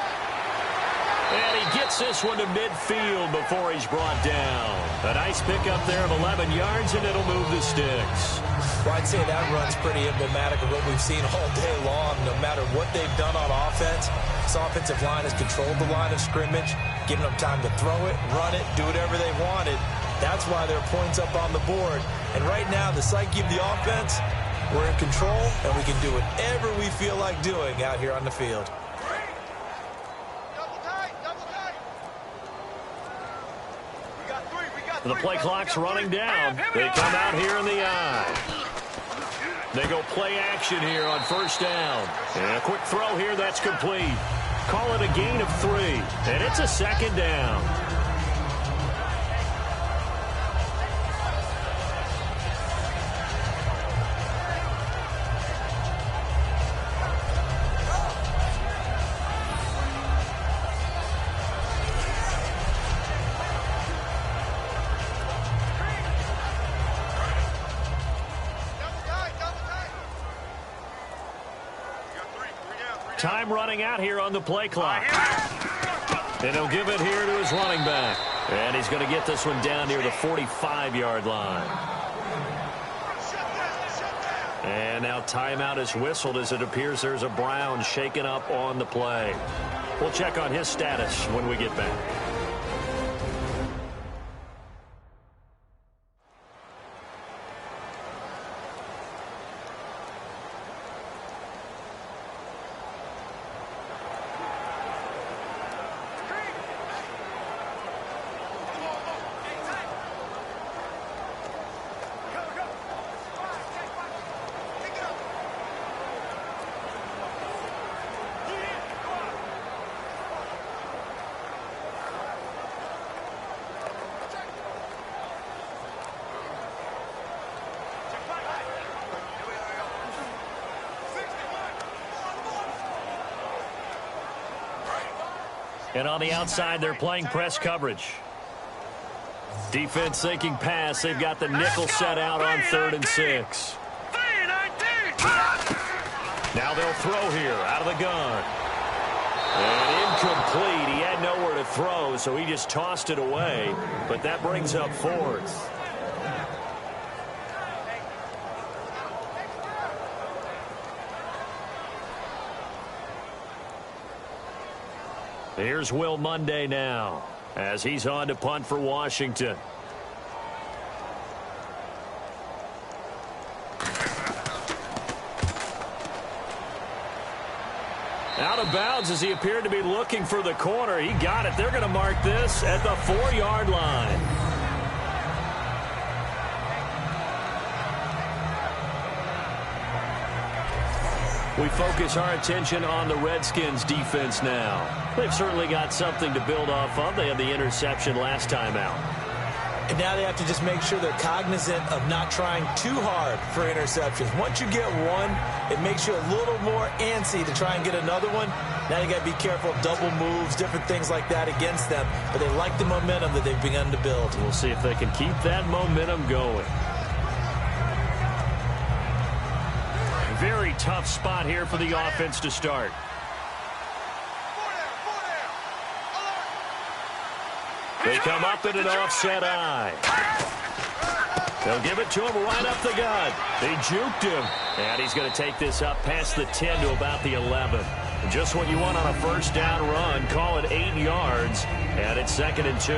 And he gets this one to midfield before he's brought down. A nice pickup there of 11 yards, and it'll move the sticks. Well, I'd say that run's pretty emblematic of what we've seen all day long. No matter what they've done on offense, this offensive line has controlled the line of scrimmage, giving them time to throw it, run it, do whatever they wanted. That's why there are points up on the board. And right now, the psyche of the offense, we're in control, and we can do whatever we feel like doing out here on the field. The play clock's running down. They come out here in the eye. They go play action here on 1st down. And a quick throw here that's complete. Call it a gain of 3. And it's a 2nd down. Time running out here on the play clock. And he'll give it here to his running back. And he's going to get this one down near the 45-yard line. And now timeout is whistled as it appears there's a Brown shaken up on the play. We'll check on his status when we get back. And on the outside, they're playing press coverage. Defense thinking pass. They've got the nickel set out on 3rd and 6. Now they'll throw here out of the gun. And incomplete. He had nowhere to throw, so he just tossed it away. But that brings up 4th. Here's Will Monday now as he's on to punt for Washington. Out of bounds as he appeared to be looking for the corner. He got it. They're going to mark this at the 4-yard line. We focus our attention on the Redskins defense now. They've certainly got something to build off of. They had the interception last time out. And now they have to just make sure they're cognizant of not trying too hard for interceptions. Once you get one, it makes you a little more antsy to try and get another one. Now you got to be careful of double moves, different things like that against them. But they like the momentum that they've begun to build. We'll see if they can keep that momentum going. Very tough spot here for the offense to start. They come up in an offset eye. They'll give it to him right up the gut. They juked him. And he's going to take this up past the 10 to about the 11. Just what you want on a first down run. Call it 8 yards. And it's 2nd and 2.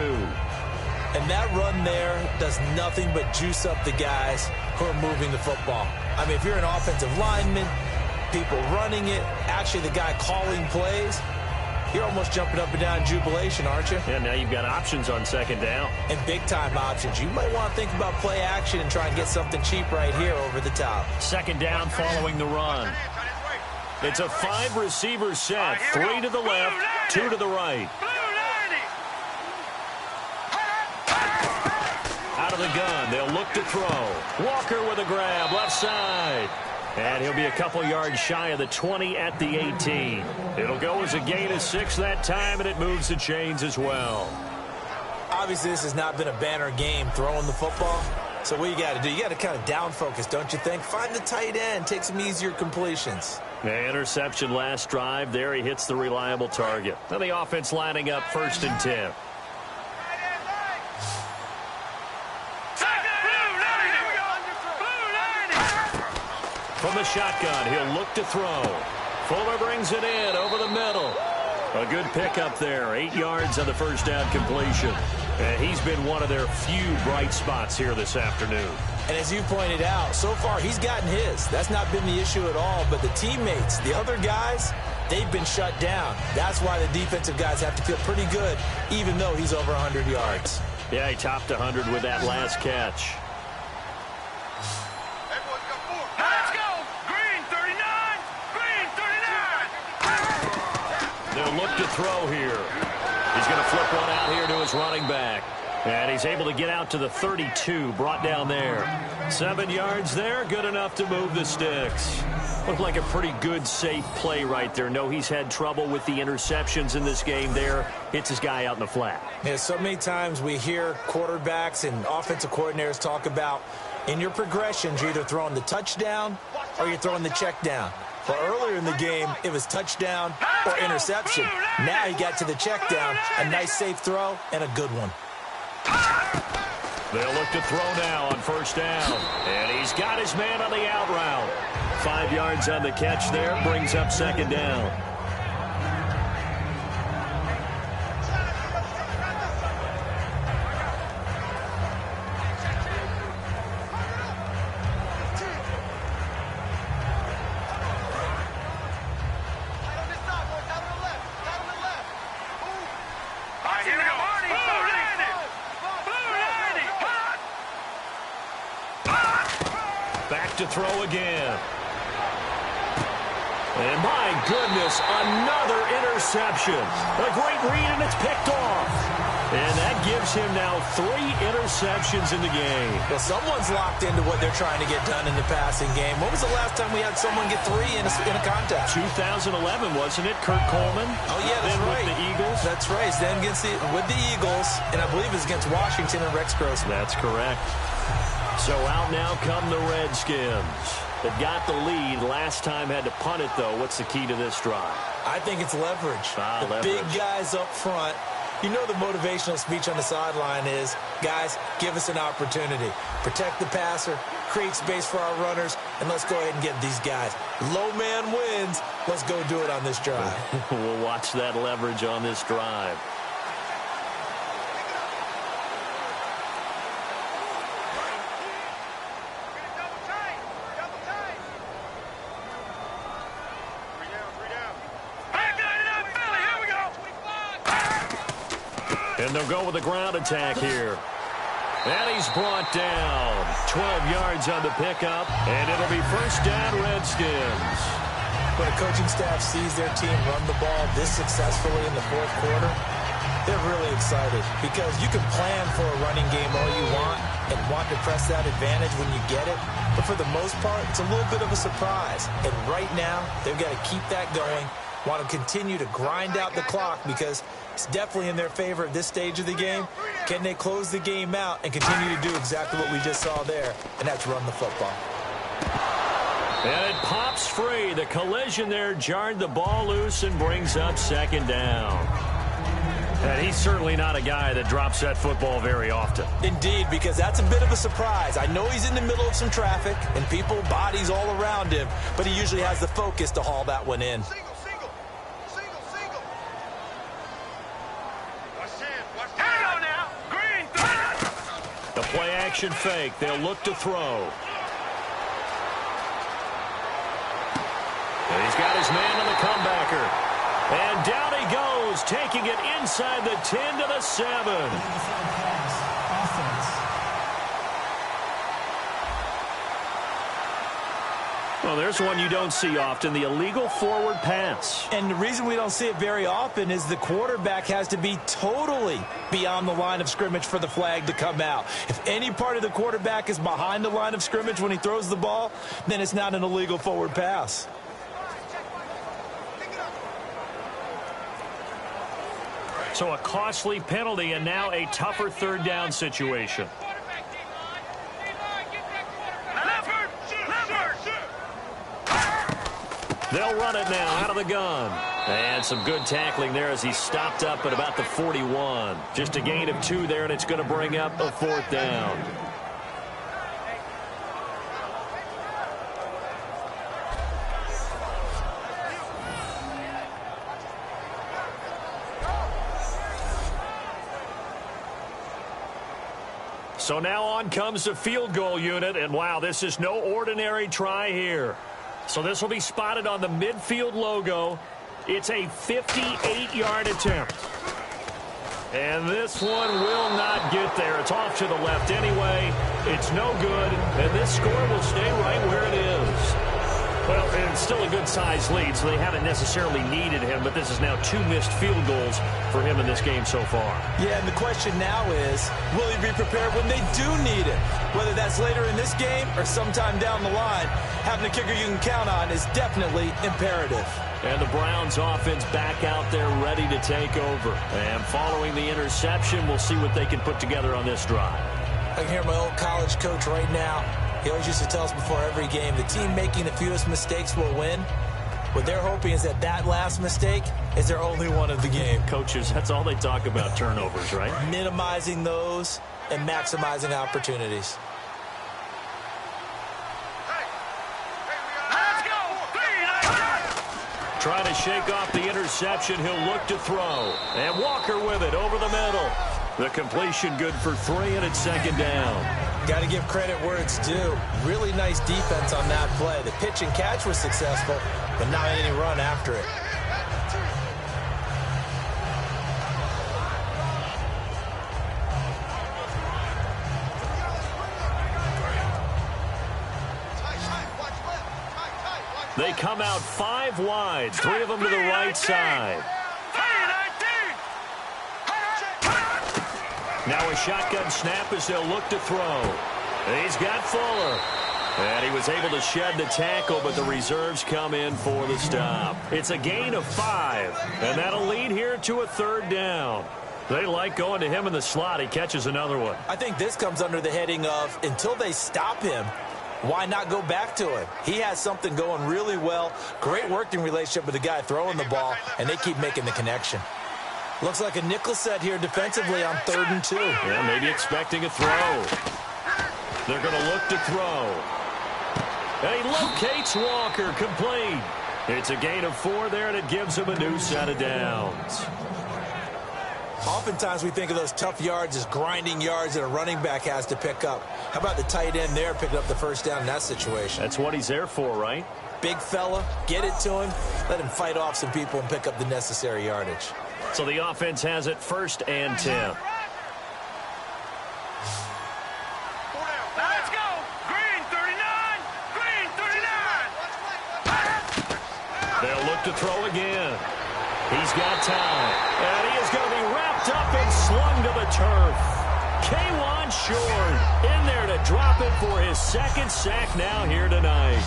And that run there does nothing but juice up the guys who are moving the football. I mean, if you're an offensive lineman, people running it, actually the guy calling plays, you're almost jumping up and down in jubilation, aren't you? Yeah, now you've got options on 2nd down. And big-time options. You might want to think about play action and try and get something cheap right here over the top. 2nd down following the run. It's a 5-receiver set. 3 to the left, 2 to the right. Out of the gun, they'll look to throw. Walker with a grab, left side. And he'll be a couple yards shy of the 20 at the 18. It'll go as a gain of 6 that time, and it moves the chains as well. Obviously, this has not been a banner game throwing the football. So what you got to do, you got to kind of down focus, don't you think? Find the tight end, take some easier completions. Interception last drive. There he hits the reliable target. Now the offense lining up 1st and 10. From the shotgun, he'll look to throw. Fuller brings it in over the middle. A good pickup there. 8 yards on the first down completion. And he's been one of their few bright spots here this afternoon. And as you pointed out, so far he's gotten his. That's not been the issue at all. But the teammates, the other guys, they've been shut down. That's why the defensive guys have to feel pretty good, even though he's over 100 yards. Yeah, he topped 100 with that last catch. Let's go! Green 39! Green 39! They'll look to throw here. He's going to flip one out here to his running back. And he's able to get out to the 32, brought down there. 7 yards there, good enough to move the sticks. Looked like a pretty good, safe play right there. No, he's had trouble with the interceptions in this game there. Hits his guy out in the flat. Yeah, so many times we hear quarterbacks and offensive coordinators talk about in your progressions, you're either throwing the touchdown or you're throwing the check down. Well, earlier in the game, it was touchdown or interception. Now he got to the check down, a nice safe throw, and a good one. They'll look to throw now on first down. And he's got his man on the out route. 5 yards on the catch there, brings up 2nd down. Back to throw again. And my goodness, another interception. A great read, and it's picked off. And that gives him now 3 interceptions in the game. Well, someone's locked into what they're trying to get done in the passing game. When was the last time we had someone get 3 in a contest? 2011, wasn't it? Kurt Coleman. Oh, yeah, that's right. With the Eagles. That's right. Then with the Eagles, and I believe it's against Washington and Rex Grossman. That's correct. So out now come the Redskins. They've got the lead. Last time had to punt it, though. What's the key to this drive? I think it's leverage. Leverage. Big guys up front. You know the motivational speech on the sideline is, guys, give us an opportunity. Protect the passer, create space for our runners, and let's go ahead and get these guys. Low man wins. Let's go do it on this drive. We'll watch that leverage on this drive. And they'll go with a ground attack here. And he's brought down. 12 yards on the pickup. And it'll be first down, Redskins. When a coaching staff sees their team run the ball this successfully in the fourth quarter, they're really excited. Because you can plan for a running game all you want and want to press that advantage when you get it. But for the most part, it's a little bit of a surprise. And right now, they've got to keep that going. Want to continue to grind out the clock because it's definitely in their favor at this stage of the game. Can they close the game out and continue to do exactly what we just saw there, and that's run the football. And it pops free. The collision there jarred the ball loose and brings up second down. And he's certainly not a guy that drops that football very often. Indeed, because that's a bit of a surprise. I know he's in the middle of some traffic and people, bodies all around him, but he usually has the focus to haul that one in. Play action fake. They'll look to throw. And he's got his man on the comebacker. And down he goes, taking it inside the 10 to the 7. Well, there's one you don't see often, the illegal forward pass. And the reason we don't see it very often is the quarterback has to be totally beyond the line of scrimmage for the flag to come out. If any part of the quarterback is behind the line of scrimmage when he throws the ball, then it's not an illegal forward pass. So a costly penalty and now a tougher third down situation. They'll run it now out of the gun. And some good tackling there as he stopped up at about the 41. Just a gain of 2 there, and it's going to bring up a fourth down. So now on comes the field goal unit, and wow, this is no ordinary try here. So this will be spotted on the midfield logo. It's a 58-yard attempt. And this one will not get there. It's off to the left anyway. It's no good, and this score will stay right where it is. Well, it's still a good-sized lead, so they haven't necessarily needed him, but this is now 2 missed field goals for him in this game so far. Yeah, and the question now is, will he be prepared when they do need him? Whether that's later in this game or sometime down the line, having a kicker you can count on is definitely imperative. And the Browns offense back out there ready to take over. And following the interception, we'll see what they can put together on this drive. I can hear my old college coach right now. He always used to tell us before every game, the team making the fewest mistakes will win. What they're hoping is that that last mistake is their only one of the game. Coaches, that's all they talk about, turnovers, right? Minimizing those and maximizing opportunities. Trying to shake off the interception. He'll look to throw. And Walker with it over the middle. The completion good for 3, and it's second down. Got to give credit where it's due. Really nice defense on that play. The pitch and catch was successful, but not any run after it. They come out 5 wide, 3 of them to the right side. Now a shotgun snap as they'll look to throw. He's got Fuller. And he was able to shed the tackle, but the reserves come in for the stop. It's a gain of 5, and that'll lead here to a 3rd down. They like going to him in the slot. He catches another one. I think this comes under the heading of until they stop him, why not go back to him? He has something going really well. Great working relationship with the guy throwing the ball, and they keep making the connection. Looks like a nickel set here defensively on 3rd and 2. Yeah, maybe expecting a throw. They're going to look to throw. And he locates Walker, complete. It's a gain of 4 there, and it gives him a new set of downs. Oftentimes we think of those tough yards as grinding yards that a running back has to pick up. How about the tight end there picking up the 1st down in that situation? That's what he's there for, right? Big fella, get it to him, let him fight off some people and pick up the necessary yardage. So the offense has it 1st and 10. Let's go. Green 39. Green 39. They'll look to throw again. He's got time. And he is going to be wrapped up and slung to the turf. K'Wan Short in there to drop it for his 2nd sack now here tonight.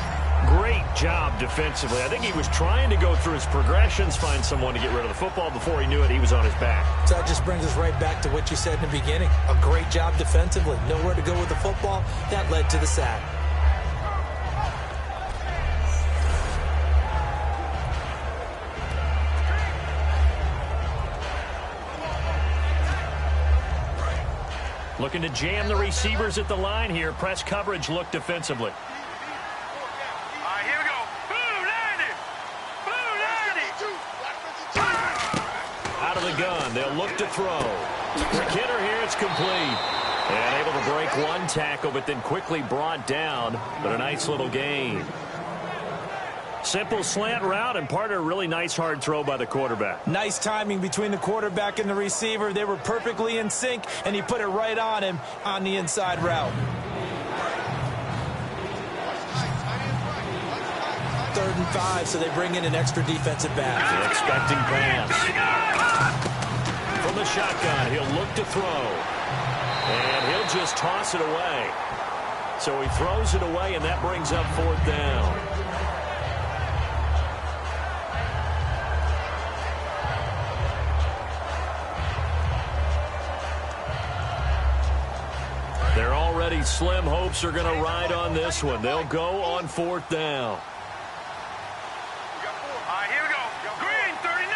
Great job defensively. I think he was trying to go through his progressions, find someone to get rid of the football. Before he knew it, he was on his back. So that just brings us right back to what you said in the beginning. A great job defensively. Nowhere to go with the football. That led to the sack. Looking to jam the receivers at the line here. Press coverage look defensively. All right, here we go. Boom, landed. Boom, landed. Out of the gun, they'll look to throw. McKinnon here, it's complete. And able to break one tackle, but then quickly brought down. But a nice little gain. Simple slant route, and part of a really nice hard throw by the quarterback. Nice timing between the quarterback and the receiver. They were perfectly in sync, and he put it right on him on the inside route. 3rd and 5, so they bring in an extra defensive back. The expecting pass. From the shotgun, he'll look to throw. And he'll just toss it away. So he throws it away, and that brings up 4th down. Their already slim hopes are going to ride on this one. They'll go on 4th down. All right, here we go. Green 39.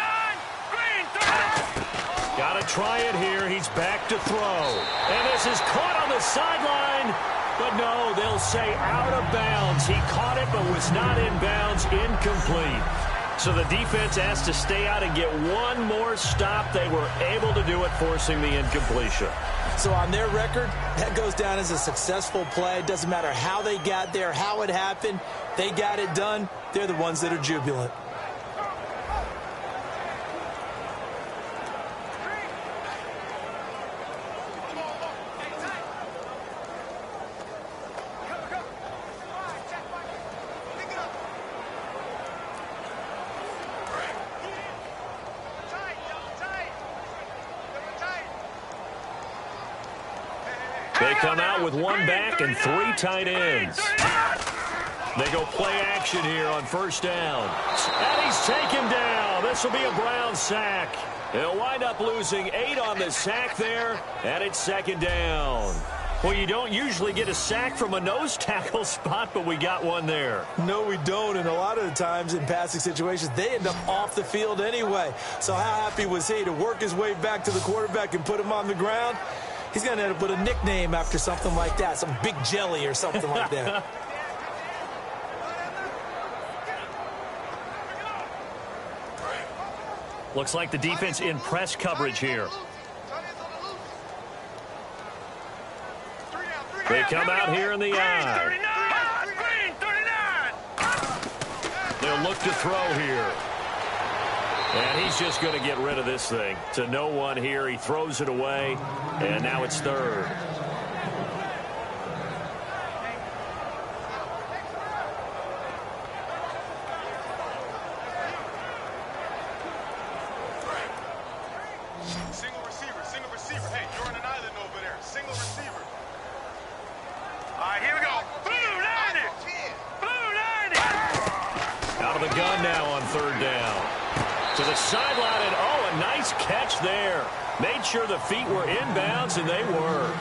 Green 39. Got to try it here. He's back to throw. And this is caught on the sideline. But no, they'll say out of bounds. He caught it but was not in bounds. Incomplete. So the defense has to stay out and get one more stop. They were able to do it, forcing the incompletion. So on their record, that goes down as a successful play. It doesn't matter how they got there, how it happened. They got it done. They're the ones that are jubilant. They come out with one back and 3 tight ends. They go play action here on 1st down. And he's taken down. This will be a Brown sack. They'll wind up losing 8 on the sack there, and it's 2nd down. Well, you don't usually get a sack from a nose tackle spot, but we got one there. No, we don't, and a lot of the times in passing situations, they end up off the field anyway. So how happy was he to work his way back to the quarterback and put him on the ground? He's going to end up with a nickname after something like that, some Big Jelly or something like that. Looks like the defense in press coverage here. They come out here in the eye. Green 39. They'll look to throw here. And he's just going to get rid of this thing. To no one here. He throws it away. And now it's 3rd. Single receiver. Hey, you're on an island over sideline, and oh, a nice catch there. Made sure the feet were inbounds, and they were.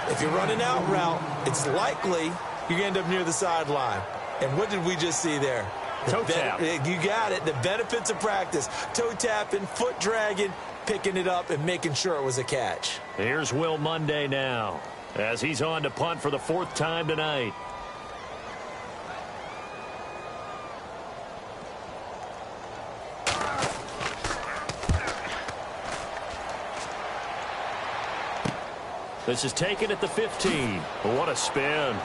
If you're running out route, it's likely you're going to end up near the sideline. And what did we just see there? Toe tap. You got it. The benefits of practice. Toe tapping, foot dragging, picking it up, and making sure it was a catch. Here's Will Monday now, as he's on to punt for the 4th time tonight. This is taken at the 15. What a spin.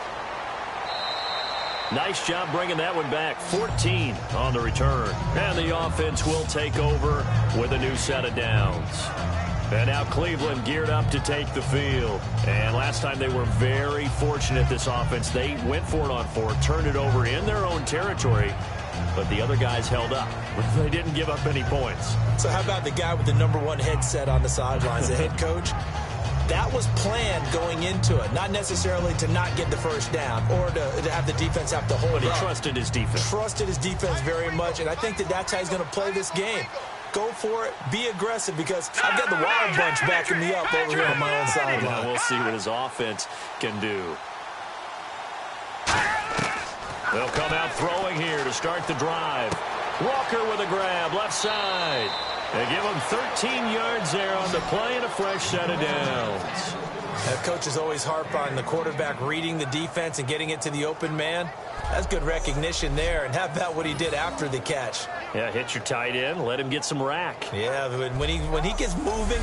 Nice job bringing that one back. 14 on the return. And the offense will take over with a new set of downs. And now Cleveland geared up to take the field. And last time they were very fortunate, this offense. They went for it on 4, turned it over in their own territory, but the other guys held up. They didn't give up any points. So how about the guy with the #1 headset on the sidelines, the head coach? That was planned going into it, not necessarily to not get the first down or to have the defense have to hold But he up. trusted his defense. Trusted his defense very much, and I think that's how he's going to play this game. Go for it. Be aggressive, because I've got the Wild Bunch backing me up over here on my own sideline. We'll see what his offense can do. They'll come out throwing here to start the drive. Walker with a grab, left side. They give him 13 yards there on the play and a fresh set of downs. Coaches always harp on the quarterback reading the defense and getting it to the open man. That's good recognition there. And how about what he did after the catch? Yeah, hit your tight end, let him get some rack. Yeah, but when he gets moving,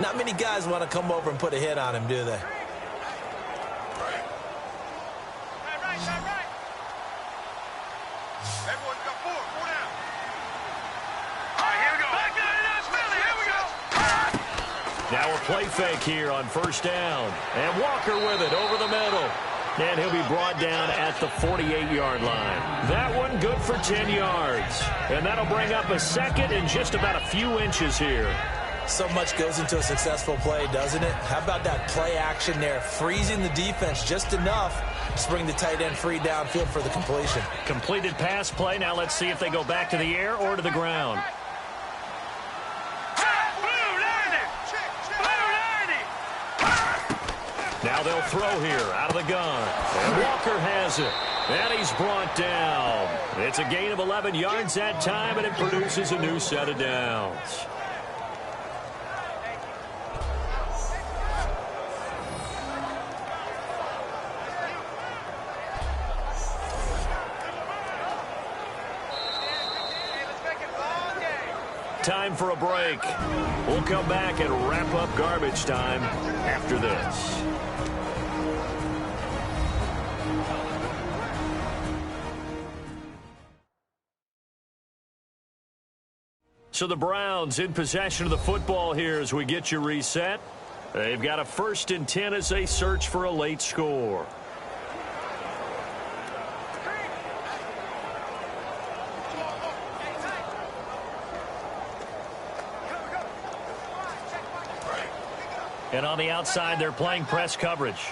not many guys want to come over and put a hit on him, do they? Now a play fake here on 1st down. And Walker with it over the middle. And he'll be brought down at the 48-yard line. That one good for 10 yards. And that'll bring up a 2nd and just about a few inches here. So much goes into a successful play, doesn't it? How about that play action there? Freezing the defense just enough to bring the tight end free downfield for the completion. Completed pass play. Now let's see if they go back to the air or to the ground. Now they'll throw here out of the gun. And Walker has it. And he's brought down. It's a gain of 11 yards that time, and it produces a new set of downs. Time for a break. We'll come back and wrap up garbage time after this. So the Browns in possession of the football here as we get you reset. They've got a 1st and 10 as they search for a late score. And on the outside, they're playing press coverage.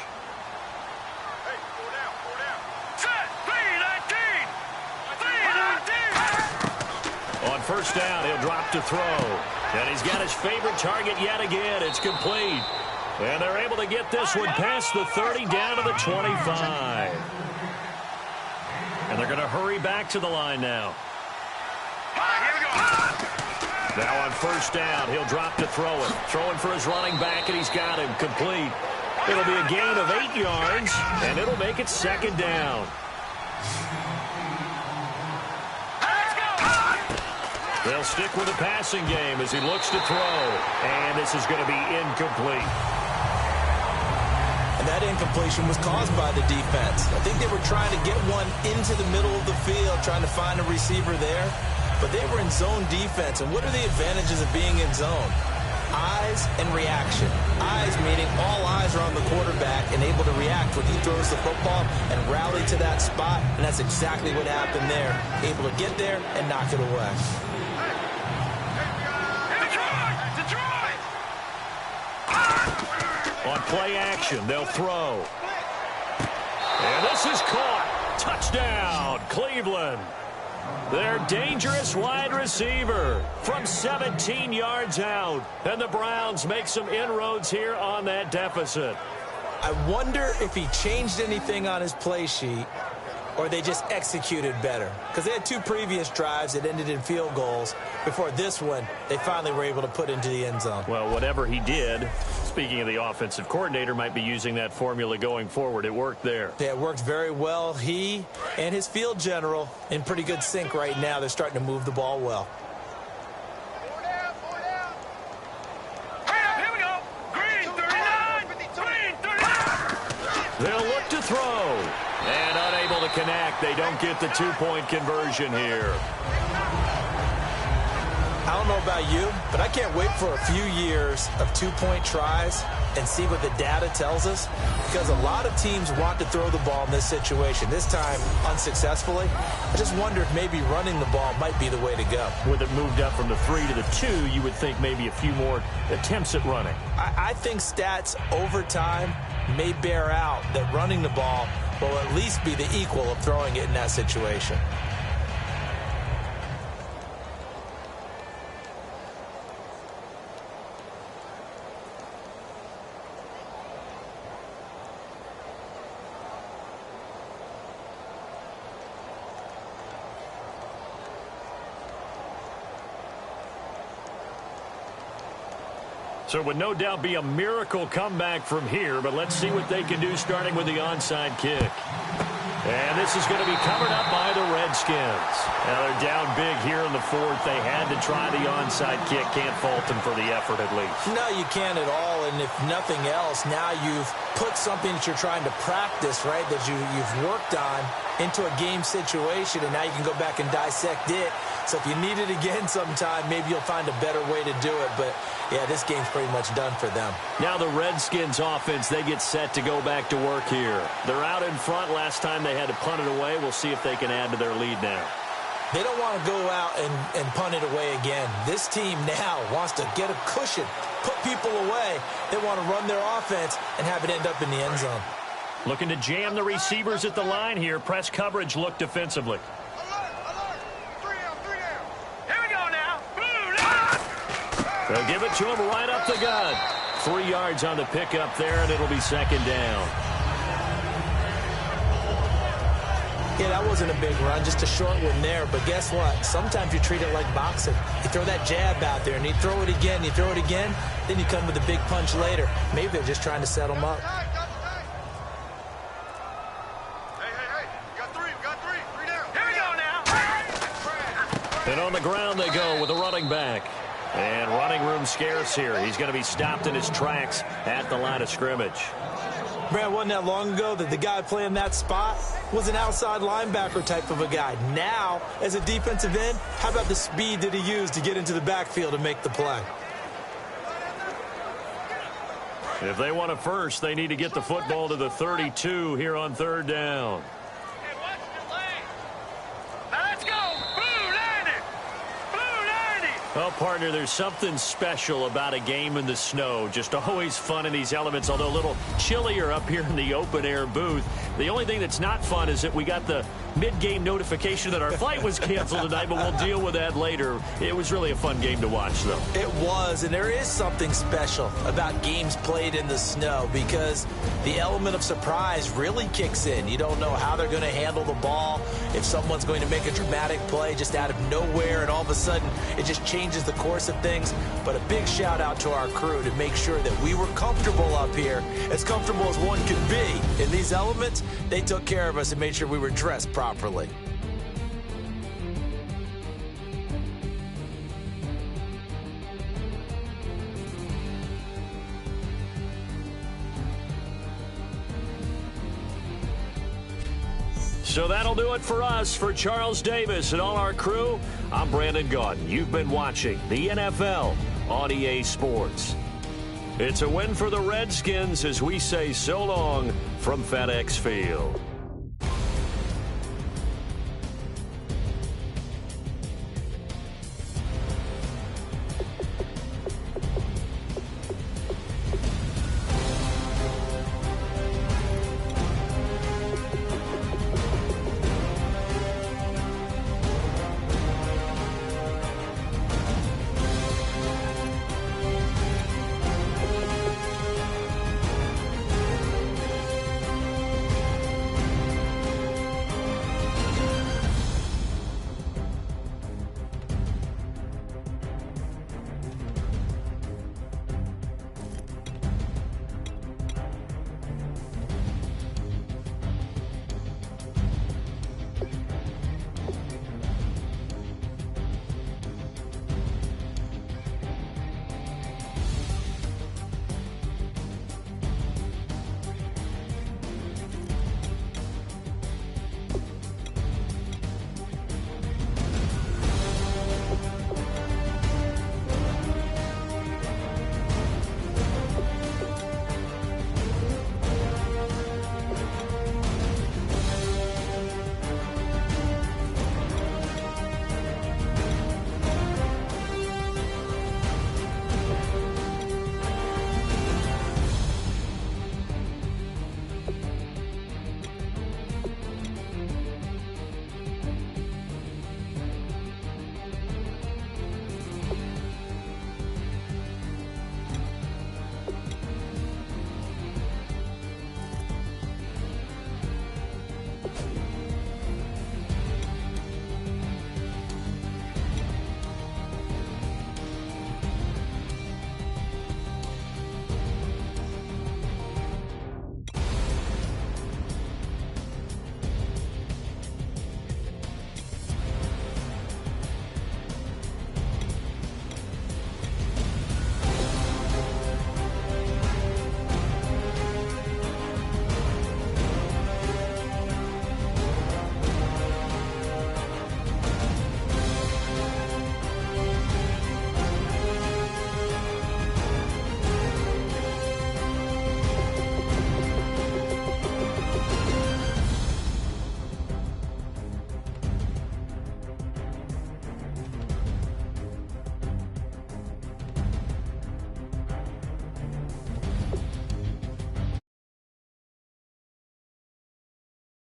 On 1st down, he'll drop to throw. And he's got his favorite target yet again. It's complete. And they're able to get this one past the 30 down to the 25. And they're going to hurry back to the line now. Now on 1st down, he'll drop to throw it. Throwing for his running back, and he's got him complete. It'll be a gain of 8 yards, and it'll make it 2nd down. They'll stick with the passing game as he looks to throw. And this is going to be incomplete. And that incompletion was caused by the defense. I think they were trying to get one into the middle of the field, trying to find a receiver there. But they were in zone defense. And what are the advantages of being in zone? Eyes and reaction. Eyes meaning all eyes are on the quarterback and able to react when he throws the football and rally to that spot. And that's exactly what happened there. Able to get there and knock it away. On play action, they'll throw. And this is caught. Touchdown, Cleveland. Their dangerous wide receiver from 17 yards out. And the Browns make some inroads here on that deficit. I wonder if he changed anything on his play sheet or they just executed better. Because they had 2 previous drives that ended in field goals. Before this one, they finally were able to put into the end zone. Well, whatever he did, speaking of the offensive coordinator, might be using that formula going forward. It worked there. Yeah, it worked very well. He and his field general in pretty good sync right now. They're starting to move the ball well. Here we go. Green 39. Green 39. They'll look to throw. And unable to connect. They don't get the 2-point conversion here. I don't know about you, but I can't wait for a few years of 2-point tries and see what the data tells us, because a lot of teams want to throw the ball in this situation. This time, unsuccessfully. I just wonder if maybe running the ball might be the way to go. With it moved up from the 3 to the 2, you would think maybe a few more attempts at running. I think stats over time may bear out that running the ball will at least be the equal of throwing it in that situation. So it would no doubt be a miracle comeback from here, but let's see what they can do starting with the onside kick. And this is going to be covered up by the Redskins. Now they're down big here in the 4th. They had to try the onside kick. Can't fault them for the effort at least. No, you can't at all. And if nothing else, now you've put something that you're trying to practice, right, that you've worked on into a game situation, and now you can go back and dissect it. So if you need it again sometime, maybe you'll find a better way to do it. But, yeah, this game's pretty much done for them. Now the Redskins offense, they get set to go back to work here. They're out in front. Last time they had to punt it away. We'll see if they can add to their lead now. They don't want to go out and punt it away again. This team now wants to get a cushion, put people away. They want to run their offense and have it end up in the end zone. Looking to jam the receivers at the line here. Press coverage look defensively. They'll give it to him right up the gut. 3 yards on the pickup there, and it'll be 2nd down. Yeah, that wasn't a big run, just a short one there. But guess what? Sometimes you treat it like boxing. You throw that jab out there, and you throw it again, then you come with a big punch later. Maybe they're just trying to set them up. And on the ground they go with a running back. And running room scarce here. He's going to be stopped in his tracks at the line of scrimmage. Brad, wasn't that long ago that the guy playing that spot was an outside linebacker type of a guy. Now, as a defensive end, how about the speed that he used to get into the backfield and make the play? If they want a first, they need to get the football to the 32 here on 3rd down. Well, partner, there's something special about a game in the snow. Just always fun in these elements, although a little chillier up here in the open-air booth. The only thing that's not fun is that we got the mid-game notification that our flight was canceled tonight, but we'll deal with that later. It was really a fun game to watch, though. It was, and there is something special about games played in the snow because the element of surprise really kicks in. You don't know how they're going to handle the ball, if someone's going to make a dramatic play just out of nowhere, and all of a sudden it just changes the course of things. But a big shout out to our crew to make sure that we were comfortable up here, as comfortable as one could be. In these elements, they took care of us and made sure we were dressed properly. So that'll do it for us. For Charles Davis and all our crew, I'm Brandon Gaudin. You've been watching the NFL on EA Sports. It's a win for the Redskins as we say so long from FedEx Field.